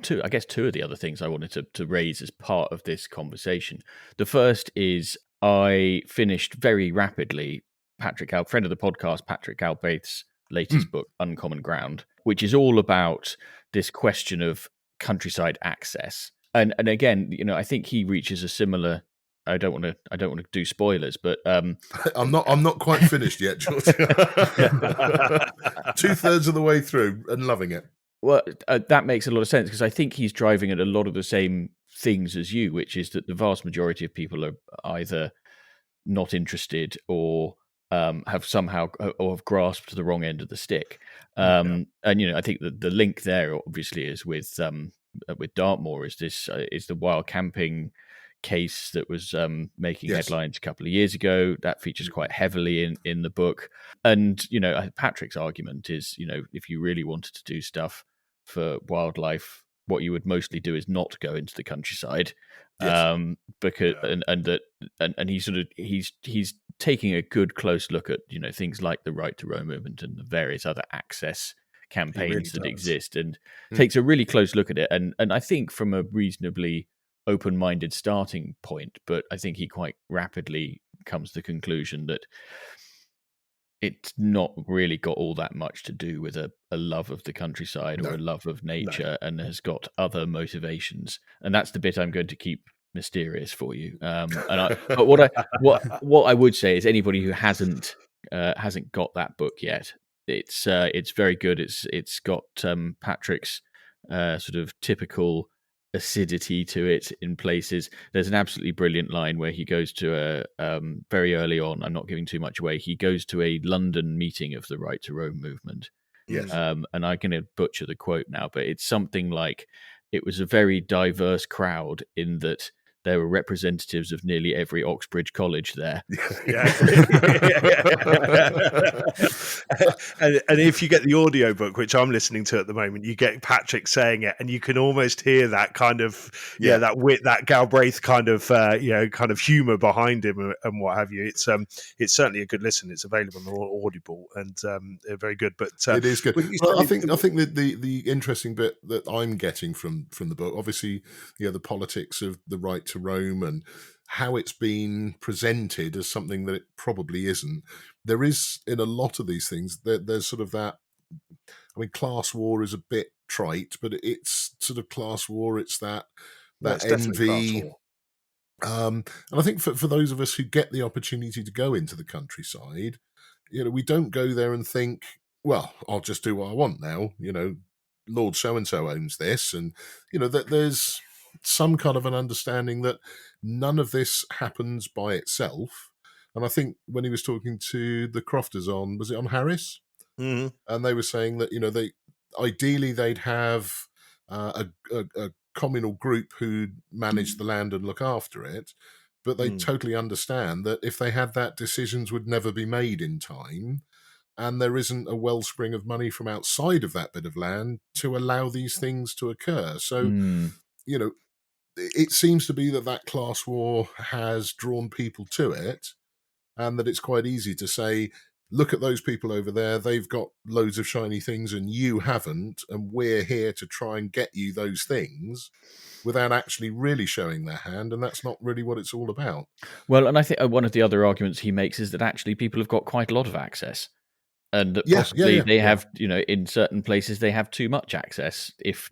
two of the other things I wanted to raise as part of this conversation. The first is I finished very rapidly friend of the podcast, Patrick Galbraith's latest book, Uncommon Ground, which is all about this question of countryside access. And again, I think he reaches a similar. I don't want to do spoilers, but I'm not quite finished yet, George. 2/3 of the way through and loving it. Well, that makes a lot of sense, because I think he's driving at a lot of the same things as you, which is that the vast majority of people are either not interested or have somehow or have grasped the wrong end of the stick. And I think that the link there obviously is with Dartmoor is the wild camping case that was making headlines a couple of years ago. That features quite heavily in the book. And Patrick's argument is, if you really wanted to do stuff for wildlife, what you would mostly do is not go into the countryside. Because he's taking a good close look at things like the Right to Roam movement and the various other access campaigns that exist, and takes a really close look at it, and I think from a reasonably open-minded starting point, but I think he quite rapidly comes to the conclusion that it's not really got all that much to do with a love of the countryside or a love of nature, and has got other motivations. And that's the bit I'm going to keep mysterious for you. But what I would say is, anybody who hasn't hasn't got that book yet. It's very good. It's got Patrick's sort of typical acidity to it in places. There's an absolutely brilliant line where he goes to a very early on, I'm not giving too much away, he goes to a London meeting of the Right to Roam movement. Yes. And I'm going to butcher the quote now, but it's something like, it was a very diverse crowd in that there were representatives of nearly every Oxbridge college there. And if you get the audiobook, which I'm listening to at the moment, you get Patrick saying it, and you can almost hear that kind of that wit, that Galbraith kind of kind of humour behind him and what have you. It's certainly a good listen. It's available on Audible, and they're very good. But it is good. Well, I think that the interesting bit that I'm getting from the book, obviously, the politics of the right to roam and how it's been presented as something that it probably isn't. There is, in a lot of these things, there's sort of that. I mean, class war is a bit trite, but it's sort of class war. It's that envy. And I think for those of us who get the opportunity to go into the countryside, we don't go there and think, well, I'll just do what I want now. Lord so-and-so owns this. And, that there's some kind of an understanding that none of this happens by itself. And I think when he was talking to the Crofters was it on Harris? Mm-hmm. And they were saying that, ideally they'd have a communal group who manage the land and look after it. But they totally understand that if they had that, decisions would never be made in time. And there isn't a wellspring of money from outside of that bit of land to allow these things to occur. So, it seems to be that class war has drawn people to it, and that it's quite easy to say, look at those people over there, they've got loads of shiny things and you haven't, and we're here to try and get you those things, without actually really showing their hand, and that's not really what it's all about. Well, and I think one of the other arguments he makes is that actually people have got quite a lot of access. And that possibly they have, in certain places they have too much access. If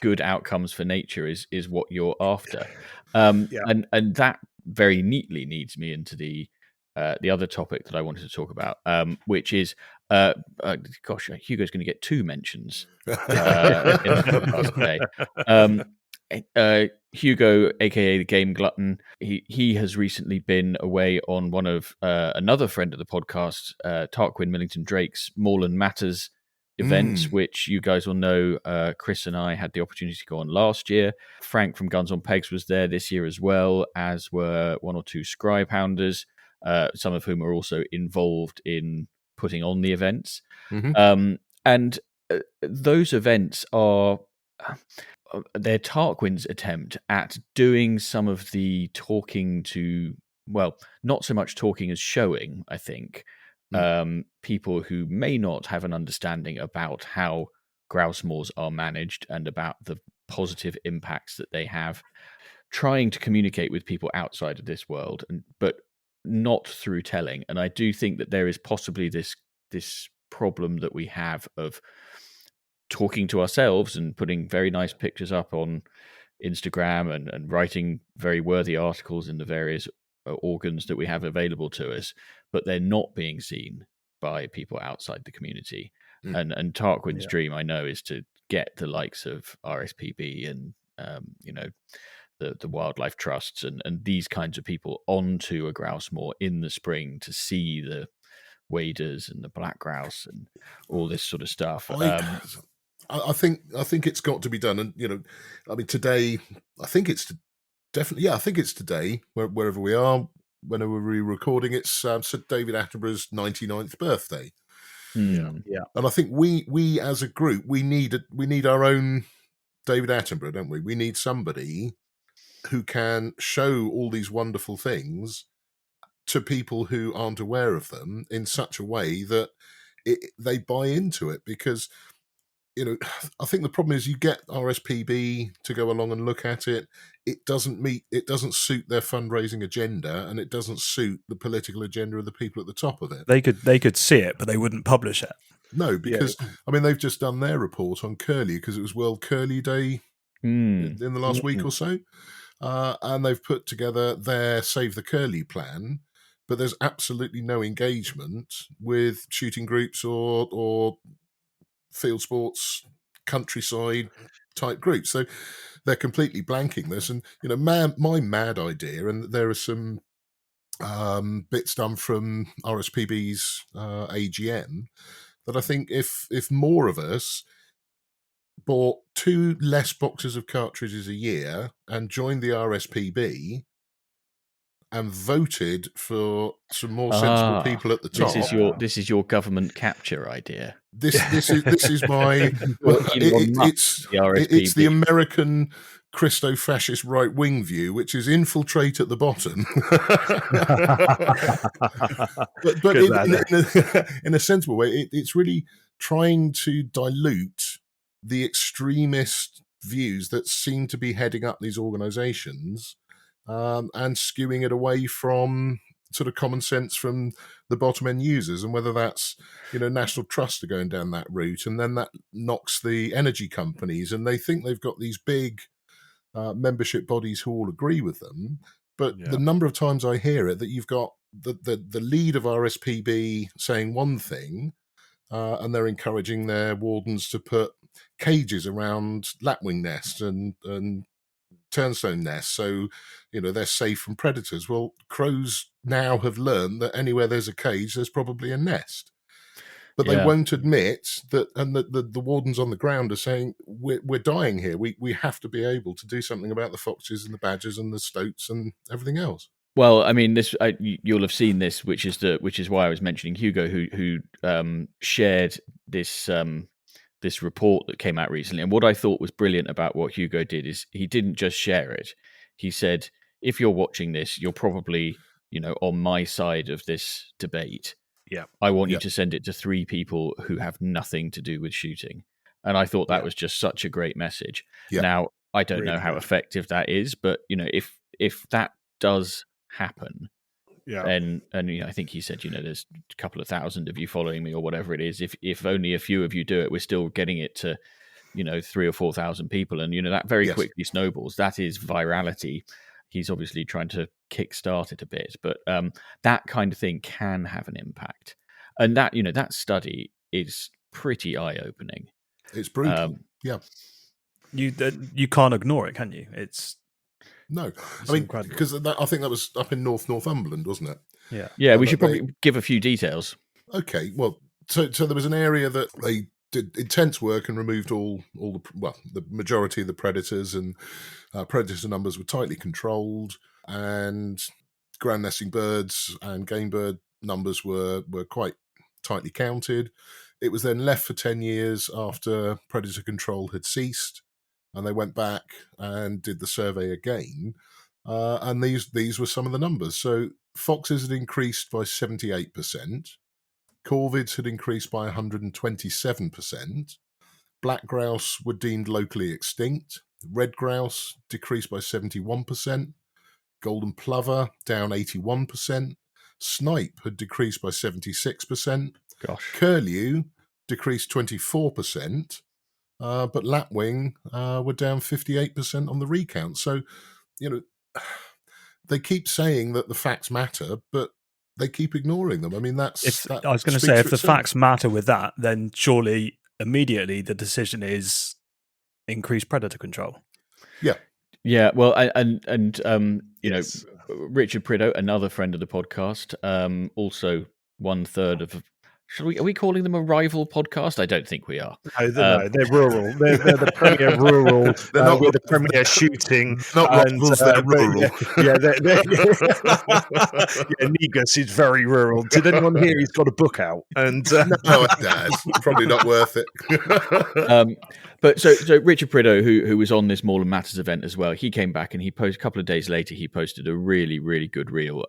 good outcomes for nature is what you're after, and that very neatly leads me into the other topic that I wanted to talk about, which is, Hugo's going to get 2 mentions in the podcast today. Hugo, aka the Game Glutton, he has recently been away on one of another friend of the podcast, Tarquin Millington Drake's Moorlands Matters events, which you guys will know. Chris and I had the opportunity to go on last year. Frank from Guns on Pegs was there this year as well, as were 1 or 2 Scribe Hounders, some of whom are also involved in putting on the events. And those events are... they're Tarquin's attempt at doing some of the talking to, well, not so much talking as showing, I think, people who may not have an understanding about how grouse moors are managed and about the positive impacts that they have, trying to communicate with people outside of this world, but not through telling. And I do think that there is possibly this problem that we have of talking to ourselves and putting very nice pictures up on Instagram and writing very worthy articles in the various organs that we have available to us, but they're not being seen by people outside the community. And Tarquin's dream, I know, is to get the likes of RSPB and the wildlife trusts and these kinds of people onto a grouse moor in the spring to see the waders and the black grouse and all this sort of stuff. I think it's got to be done, and I mean, today, I think it's definitely, I think it's today, wherever we are, whenever we're recording, it's Sir David Attenborough's 99th birthday. And I think we as a group, we need our own David Attenborough, don't we? We need somebody who can show all these wonderful things to people who aren't aware of them in such a way that they buy into it, because I think the problem is you get RSPB to go along and look at it. It doesn't suit their fundraising agenda, and it doesn't suit the political agenda of the people at the top of it. They could see it, but they wouldn't publish it. No, because I mean, they've just done their report on curlew because it was World Curlew Day in the last week or so, and they've put together their Save the Curlew plan. but there's absolutely no engagement with shooting groups or field sports, countryside type groups. So they're completely blanking this. And, my mad idea, and there are some bits done from RSPB's AGM, that I think if more of us bought 2 less boxes of cartridges a year and joined the RSPB and voted for some more sensible people at the top. This is your government capture idea. This is my it's the American Christo-fascist right-wing view, which is infiltrate at the bottom. but in a sensible way, it's really trying to dilute the extremist views that seem to be heading up these organizations, and skewing it away from sort of common sense from the bottom end users. And whether that's, National Trust are going down that route, and then that knocks the energy companies, and they think they've got these big membership bodies who all agree with them. But the number of times I hear it, that you've got the lead of RSPB saying one thing, and they're encouraging their wardens to put cages around lapwing nests and turnstone nests, so they're safe from predators. Well, crows now have learned that anywhere there's a cage, there's probably a nest. But they won't admit that, and the wardens on the ground are saying, we're dying here. We have to be able to do something about the foxes and the badgers and the stoats and everything else. Well, I mean, you'll have seen this, which is why I was mentioning Hugo, who shared this report that came out recently. And what I thought was brilliant about what Hugo did is he didn't just share it. He said, if you're watching this, you're probably, on my side of this debate. Yeah. I want you to send it to 3 people who have nothing to do with shooting. And I thought that was just such a great message. Yeah. Now, I don't know how effective that is, but, if that does happen, and I think he said, there's a couple of thousand of you following me or whatever it is. If only a few of you do it, we're still getting it to, 3,000 or 4,000 people, and that very quickly snowballs. That is virality. He's obviously trying to kickstart it a bit, but that kind of thing can have an impact. And that that study is pretty eye-opening. It's brutal. You can't ignore it, can you? No, I mean, because I think that was up in Northumberland, wasn't it? Yeah. We should probably give a few details. Okay, well, so there was an area that they did intense work and removed all the majority of the predators, and predator numbers were tightly controlled, and ground nesting birds and game bird numbers were quite tightly counted. It was then left for 10 years after predator control had ceased, and they went back and did the survey again, and these were some of the numbers. So foxes had increased by 78%, corvids had increased by 127%, black grouse were deemed locally extinct, red grouse decreased by 71%, golden plover down 81%, snipe had decreased by 76%, curlew decreased 24%, but lapwing were down 58% on the recount. So, they keep saying that the facts matter, but they keep ignoring them. I mean, I was going to say, if the facts matter with that, then surely immediately the decision is increase predator control. Yeah. Yeah. Well, and Richard Prideaux, another friend of the podcast, also 1/3 of. Are we calling them a rival podcast? I don't think we are. No, they're rural. They're the premier rural. We're the premier shooting. Not rivals, they're rural. Negus is very rural. Did anyone hear he's got a book out? And no, it does. Probably not worth it. But so Richard Prideaux, who was on this Moorlands Matters event as well, he came back and he posted a couple of days later. He posted a really, really good reel,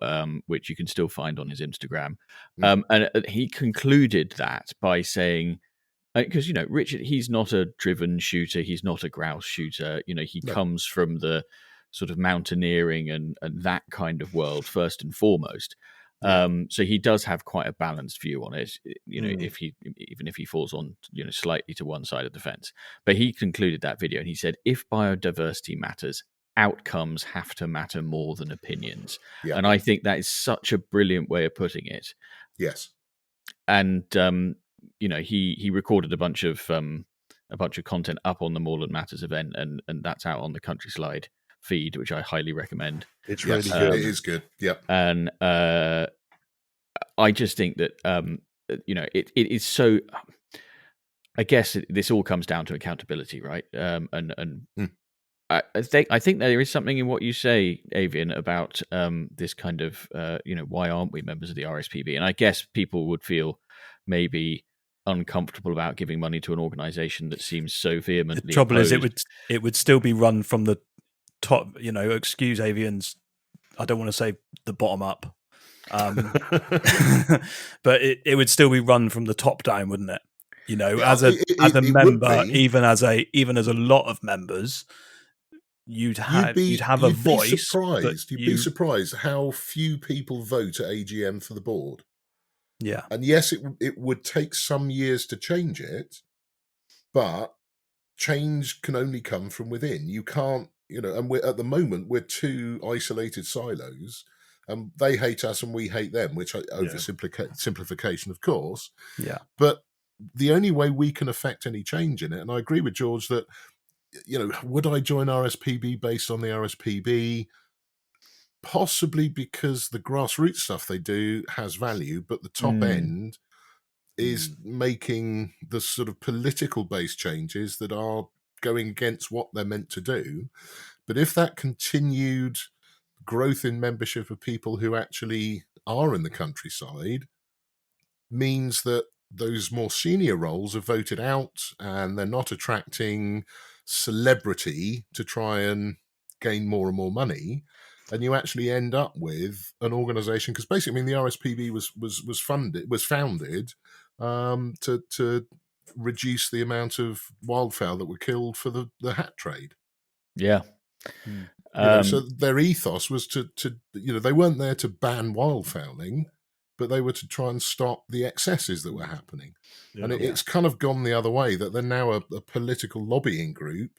which you can still find on his Instagram, and he concluded that by saying, because Richard, he's not a driven shooter, he's not a grouse shooter. He comes from the sort of mountaineering and that kind of world first and foremost. So he does have quite a balanced view on it, even if he falls on, slightly to one side of the fence. But he concluded that video and he said, if biodiversity matters, outcomes have to matter more than opinions. Yeah. And I think that is such a brilliant way of putting it. Yes. And he recorded a bunch of content up on the Moorland Matters event, and that's out on the Countryslide feed, which I highly recommend. It's really good. It is good. Yeah. And I just think that it is so. I guess this all comes down to accountability, right? I think there is something in what you say, Avian, about this kind of why aren't we members of the RSPB? And I guess people would feel maybe uncomfortable about giving money to an organisation that seems so vehemently. The trouble opposed. is, it would still be run from the top. Excuse Avian's. I don't want to say the bottom up, but it would still be run from the top down, wouldn't it? As a member, even as a lot of members, you'd have a voice. You'd be surprised how few people vote at AGM for the board. Yeah, and yes, it would take some years to change it, but change can only come from within. You can't, and at the moment we're two isolated silos. They hate us and we hate them, which oversimplification, of course. Yeah, but the only way we can affect any change in it, and I agree with George that, would I join RSPB based on the RSPB? Possibly, because the grassroots stuff they do has value, but the top end is making the sort of political based changes that are going against what they're meant to do. But if that continued growth in membership of people who actually are in the countryside means that those more senior roles are voted out and they're not attracting celebrity to try and gain more and more money, and you actually end up with an organisation, because basically, the RSPB was founded to reduce the amount of wildfowl that were killed for the hat trade. Yeah. So their ethos was to they weren't there to ban wildfowling, but they were to try and stop the excesses that were happening. And it's kind of gone the other way, that they're now a political lobbying group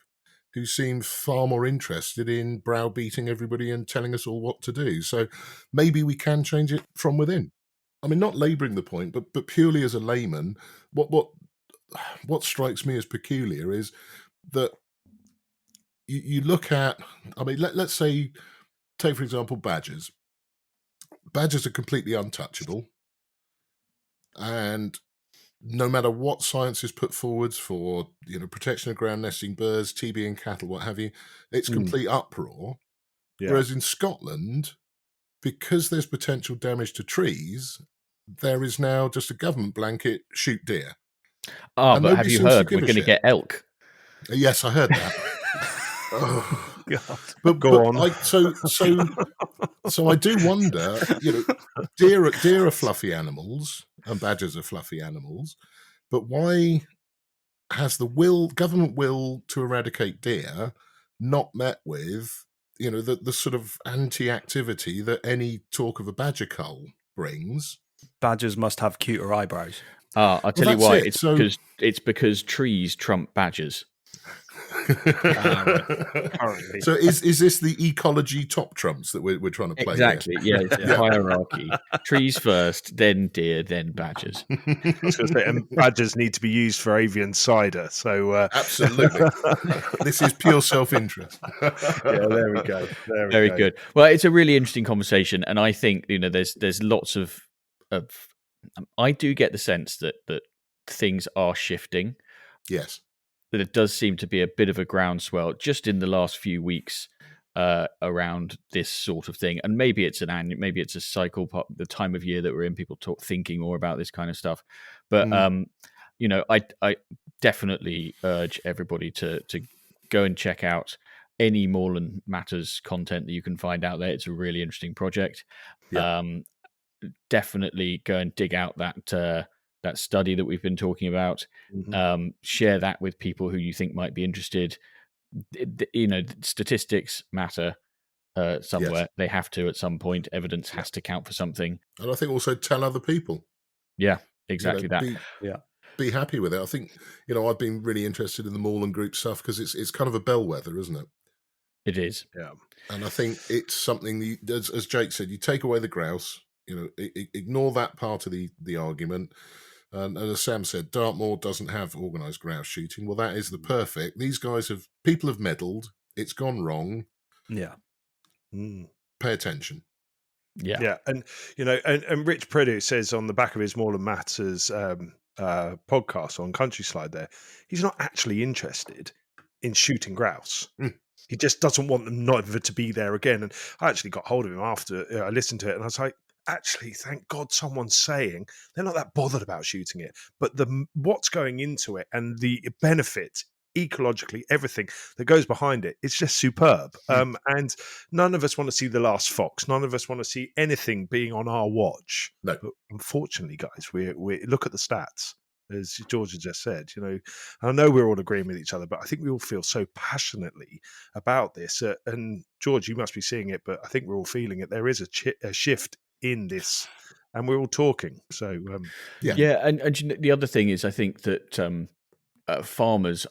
who seem far more interested in browbeating everybody and telling us all what to do. So maybe we can change it from within. I mean, not labouring the point, but purely as a layman, what strikes me as peculiar is that you look at, let's say, take for example, badgers. Badgers are completely untouchable, and no matter what science is put forwards for protection of ground nesting birds, TB and cattle, what have you, it's complete uproar. Yeah. Whereas in Scotland, because there's potential damage to trees, there is now just a government blanket: shoot deer. But have you heard we're going to get elk? Yes, I heard that. Oh, God. But go on. So I do wonder. Deer are fluffy animals, and badgers are fluffy animals. But why has the government will to eradicate deer not met with the sort of anti-activity that any talk of a badger cull brings? Badgers must have cuter eyebrows. I'll tell you why. It's because trees trump badgers. So is this the ecology top trumps that we're trying to play? Exactly. Here? Yeah, it's a hierarchy. Trees first, then deer, then badgers. I was going to say, and badgers need to be used for avian cider. So absolutely, this is pure self-interest. There we go. Very good. Well, it's a really interesting conversation, and I think there's lots of. I do get the sense that things are shifting. Yes. That it does seem to be a bit of a groundswell just in the last few weeks around this sort of thing, and maybe it's a cycle, the time of year that we're in. People thinking more about this kind of stuff, but I definitely urge everybody to go and check out any Moorland Matters content that you can find out there. It's a really interesting project. Yeah. Definitely go and dig out that study that we've been talking about. Mm-hmm. Share that with people who you think might be interested. Statistics matter somewhere. Yes. They have to at some point. Evidence has to count for something. And I think also tell other people. Yeah, exactly that. Be happy with it. I think, I've been really interested in the Moorland group stuff because it's kind of a bellwether, isn't it? It is. Yeah. And I think it's something, as Jake said, you take away the grouse, ignore that part of the argument. And as Sam said, Dartmoor doesn't have organised grouse shooting. Well, that is the perfect. These guys people have meddled. It's gone wrong. Yeah. Pay attention. Yeah. And, and Rich Prideaux says on the back of his Moorlands Matters podcast on Countryside there, he's not actually interested in shooting grouse. He just doesn't want them never to be there again. And I actually got hold of him after I listened to it, and I was like, actually, thank God someone's saying they're not that bothered about shooting it, but what's going into it and the benefit ecologically, everything that goes behind it, it's just superb. And none of us want to see the last fox. None of us want to see anything being on our watch. No. But unfortunately, guys, we look at the stats. As Georgia just said, I know we're all agreeing with each other, but I think we all feel so passionately about this. And George, you must be seeing it, but I think we're all feeling it. There is a shift in this, and we're all talking. So, and the other thing is, I think that farmers,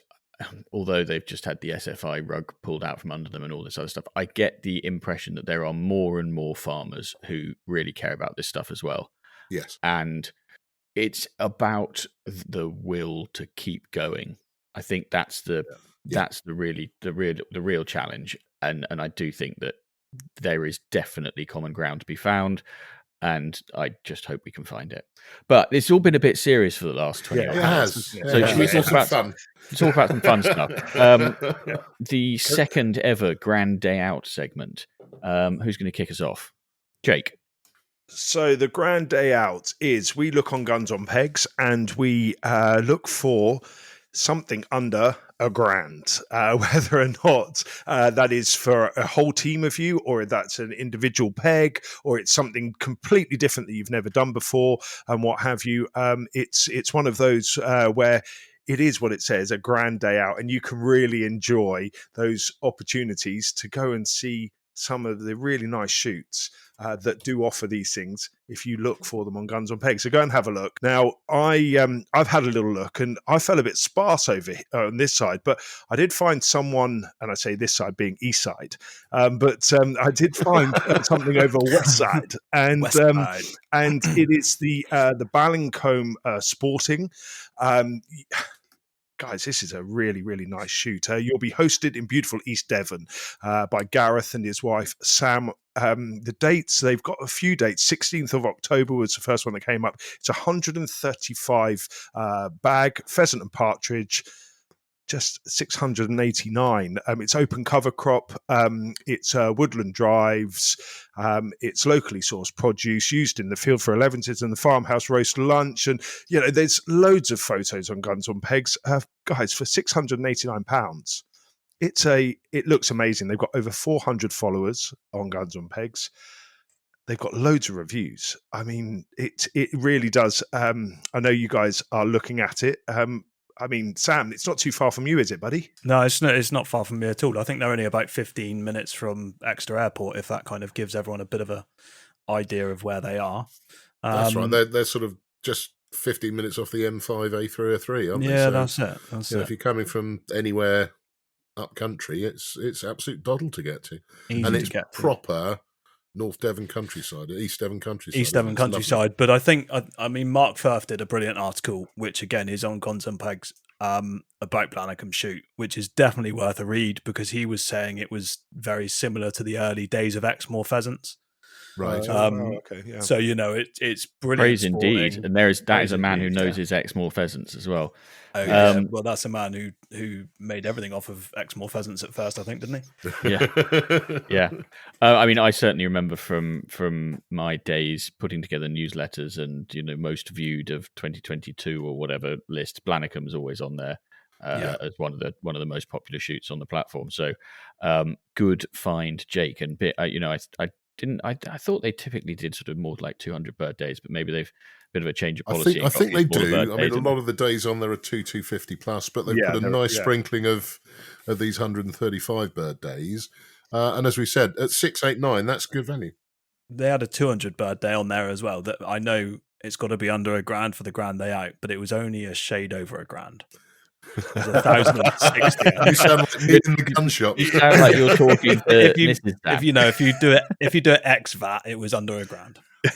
although they've just had the SFI rug pulled out from under them and all this other stuff, I get the impression that there are more and more farmers who really care about this stuff as well. Yes, and it's about the will to keep going. I think that's the real challenge, and I do think that there is definitely common ground to be found, and I just hope we can find it. But it's all been a bit serious for the last 20 minutes. It has. So should we talk about some fun stuff? The second ever Grand Day Out segment. Who's going to kick us off? Jake. So the Grand Day Out is we look on Guns on Pegs and we look for something under £1,000, whether or not that is for a whole team of you, or that's an individual peg, or it's something completely different that you've never done before, and what have you. It's one of those where it is what it says, a grand day out, and you can really enjoy those opportunities to go and see some of the really nice shoots that do offer these things if you look for them on Guns on Pegs. So go and have a look. Now, I've had a little look, and I felt a bit sparse over on this side, but I did find someone, and I say this side being east side, but I did find something over west side, and and it is the Ballincombe Sporting. Guys, this is a really, really nice shoot. You'll be hosted in beautiful East Devon by Gareth and his wife, Sam. The dates, they've got a few dates. 16th of October was the first one that came up. It's 135 bag, pheasant and partridge, just 689. It's open cover crop. It's woodland drives. It's locally sourced produce used in the field for 11s and the farmhouse roast lunch. And, there's loads of photos on Guns on Pegs. Guys, for £689, it looks amazing. They've got over 400 followers on Guns on Pegs. They've got loads of reviews. I mean, it really does. I know you guys are looking at it. I mean, Sam, it's not too far from you, is it, buddy? No, it's not far from me at all. I think they're only about 15 minutes from Exeter Airport, if that kind of gives everyone a bit of a idea of where they are. That's right. They're sort of just 15 minutes off the M5, A303, aren't they? Yeah, that's it. That's it. If you're coming from anywhere up country, it's absolute doddle to get to. Easy and to it's get proper North Devon countryside, East Devon countryside. East Devon countryside. But I think, I mean, Mark Firth did a brilliant article, which again is on Guns on Pegs, about Ballincombe Shoot, which is definitely worth a read, because he was saying it was very similar to the early days of Exmoor pheasants. Right. Okay. Yeah. So, it's brilliant. Praise indeed. And that is a man who knows his Exmoor pheasants as well. Oh, yeah. Well, that's a man who made everything off of Exmoor pheasants at first, I think, didn't he? Yeah. Yeah. I mean, I certainly remember from my days putting together newsletters and, most viewed of 2022 or whatever list, Ballincombe's always on there as one of the most popular shoots on the platform. So good find, Jake. And I thought they typically did sort of more like 200 bird days, but maybe they've a bit of a change of policy. I think they do. I mean, a lot of the days on there are 250 plus, but they've put a nice sprinkling of these 135 bird days. And as we said, at 689, that's good value. They had a 200 bird day on there as well. That I know it's got to be under £1,000 for the grand day out, but it was only a shade over £1,000. There's 1,060. You sound like me in the gun shop. You sound like you're talking to Mrs. Dad. If you do it ex VAT, it was under £1,000. I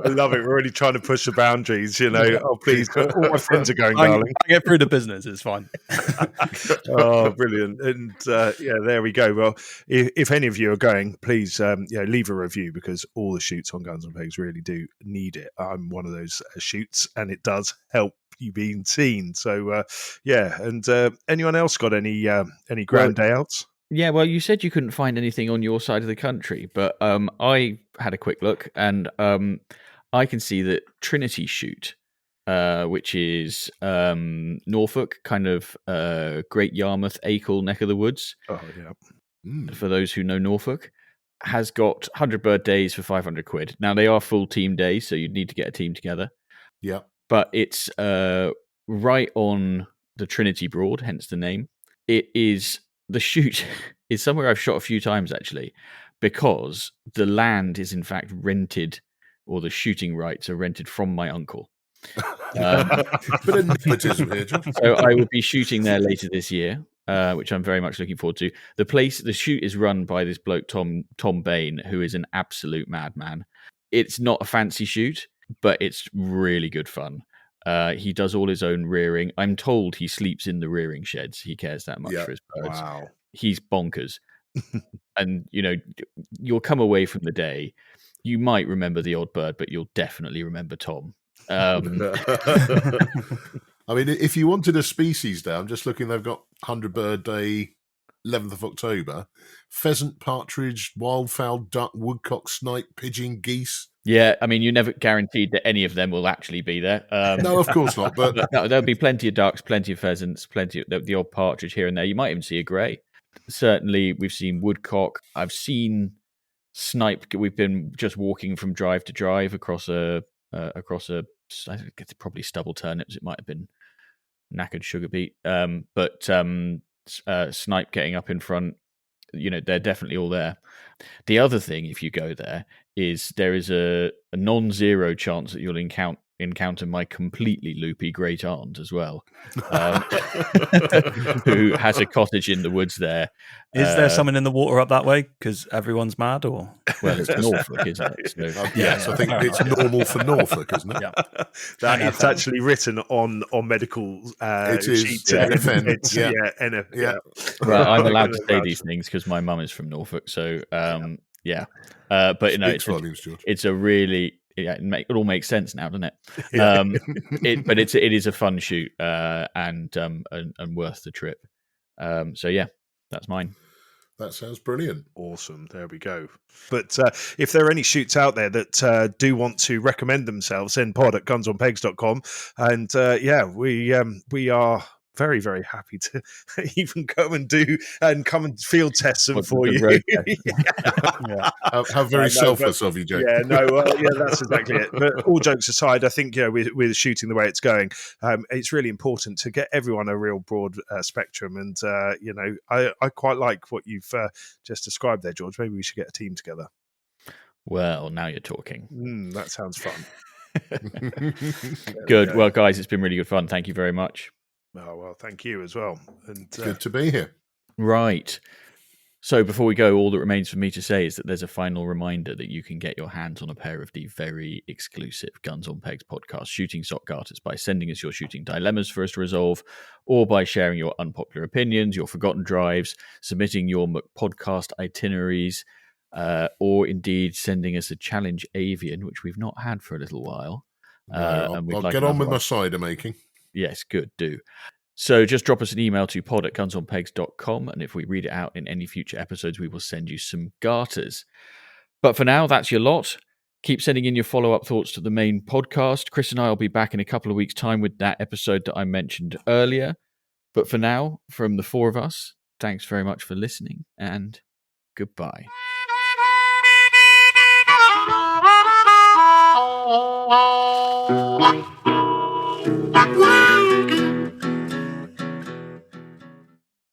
love it. We're already trying to push the boundaries, Oh, please. All my friends are going, darling. I get through the business. It's fine. Oh, brilliant. And there we go. Well, if any of you are going, please leave a review, because all the shoots on Guns on Pegs really do need it. I'm one of those shoots, and it does help you being seen. So, and anyone else got any grand day outs? Yeah, well, you said you couldn't find anything on your side of the country, but I had a quick look, and I can see that Trinity Shoot, which is Norfolk, kind of Great Yarmouth, Acle neck of the woods. Oh, yeah. For those who know Norfolk, has got 100 bird days for £500. Now, they are full team days, so you'd need to get a team together. Yeah. But it's right on the Trinity Broad, hence the name. It is... The shoot is somewhere I've shot a few times, actually, because the land is in fact rented, or the shooting rights are rented from my uncle. Bit of nepotism here, John. So I will be shooting there later this year, which I'm very much looking forward to. The shoot is run by this bloke, Tom Bain, who is an absolute madman. It's not a fancy shoot, but it's really good fun. He does all his own rearing. I'm told he sleeps in the rearing sheds. He cares that much for his birds. Wow. He's bonkers. And, you'll come away from the day. You might remember the odd bird, but you'll definitely remember Tom. I mean, if you wanted a species day, I'm just looking, they've got 100 bird day, 11th of October. Pheasant, partridge, wildfowl, duck, woodcock, snipe, pigeon, geese. Yeah, I mean, you're never guaranteed that any of them will actually be there. No, of course not. But there'll be plenty of ducks, plenty of pheasants, plenty of the odd partridge here and there. You might even see a grey. Certainly, we've seen woodcock. I've seen snipe. We've been just walking from drive to drive across a I think it's probably stubble turnips. It might have been knackered sugar beet. But snipe getting up in front. They're definitely all there. The other thing, if you go there is a non-zero chance that you'll encounter my completely loopy great aunt as well, who has a cottage in the woods there. Is there someone in the water up that way? Because everyone's mad, or? Well, it's Norfolk, isn't it? So, yes, I think it's normal for Norfolk, isn't it? Yeah. It's actually written on medical it is, sheets. NFN. Yeah. Well, I'm allowed to say these things because my mum is from Norfolk, so yeah. But it's a really it all makes sense now, doesn't it? But it is a fun shoot and worth the trip. So yeah, that's mine. That sounds brilliant. Awesome. There we go. But if there are any shoots out there that do want to recommend themselves, then pod@gunsonpegs.com. And we are very, very happy to even come and field test them for you. How very selfless of you, Jake. That's exactly it. But all jokes aside, I think with shooting the way it's going, it's really important to get everyone a real broad spectrum. And I quite like what you've just described there, George. Maybe we should get a team together. Well, now you're talking. That sounds fun. Good. Well, guys, it's been really good fun. Thank you very much. Oh, well, thank you as well. And good to be here. Right. So before we go, all that remains for me to say is that there's a final reminder that you can get your hands on a pair of the very exclusive Guns on Pegs podcast shooting sock garters by sending us your shooting dilemmas for us to resolve, or by sharing your unpopular opinions, your forgotten drives, submitting your podcast itineraries, or indeed sending us a challenge avian, which we've not had for a little while. I'll get on with my cider making. Yes, good, do. So just drop us an email to pod@gunsonpegs.com, and if we read it out in any future episodes, we will send you some garters. But for now, that's your lot. Keep sending in your follow-up thoughts to the main podcast. Chris and I will be back in a couple of weeks' time with that episode that I mentioned earlier. But for now, from the four of us, thanks very much for listening, and goodbye. Wow.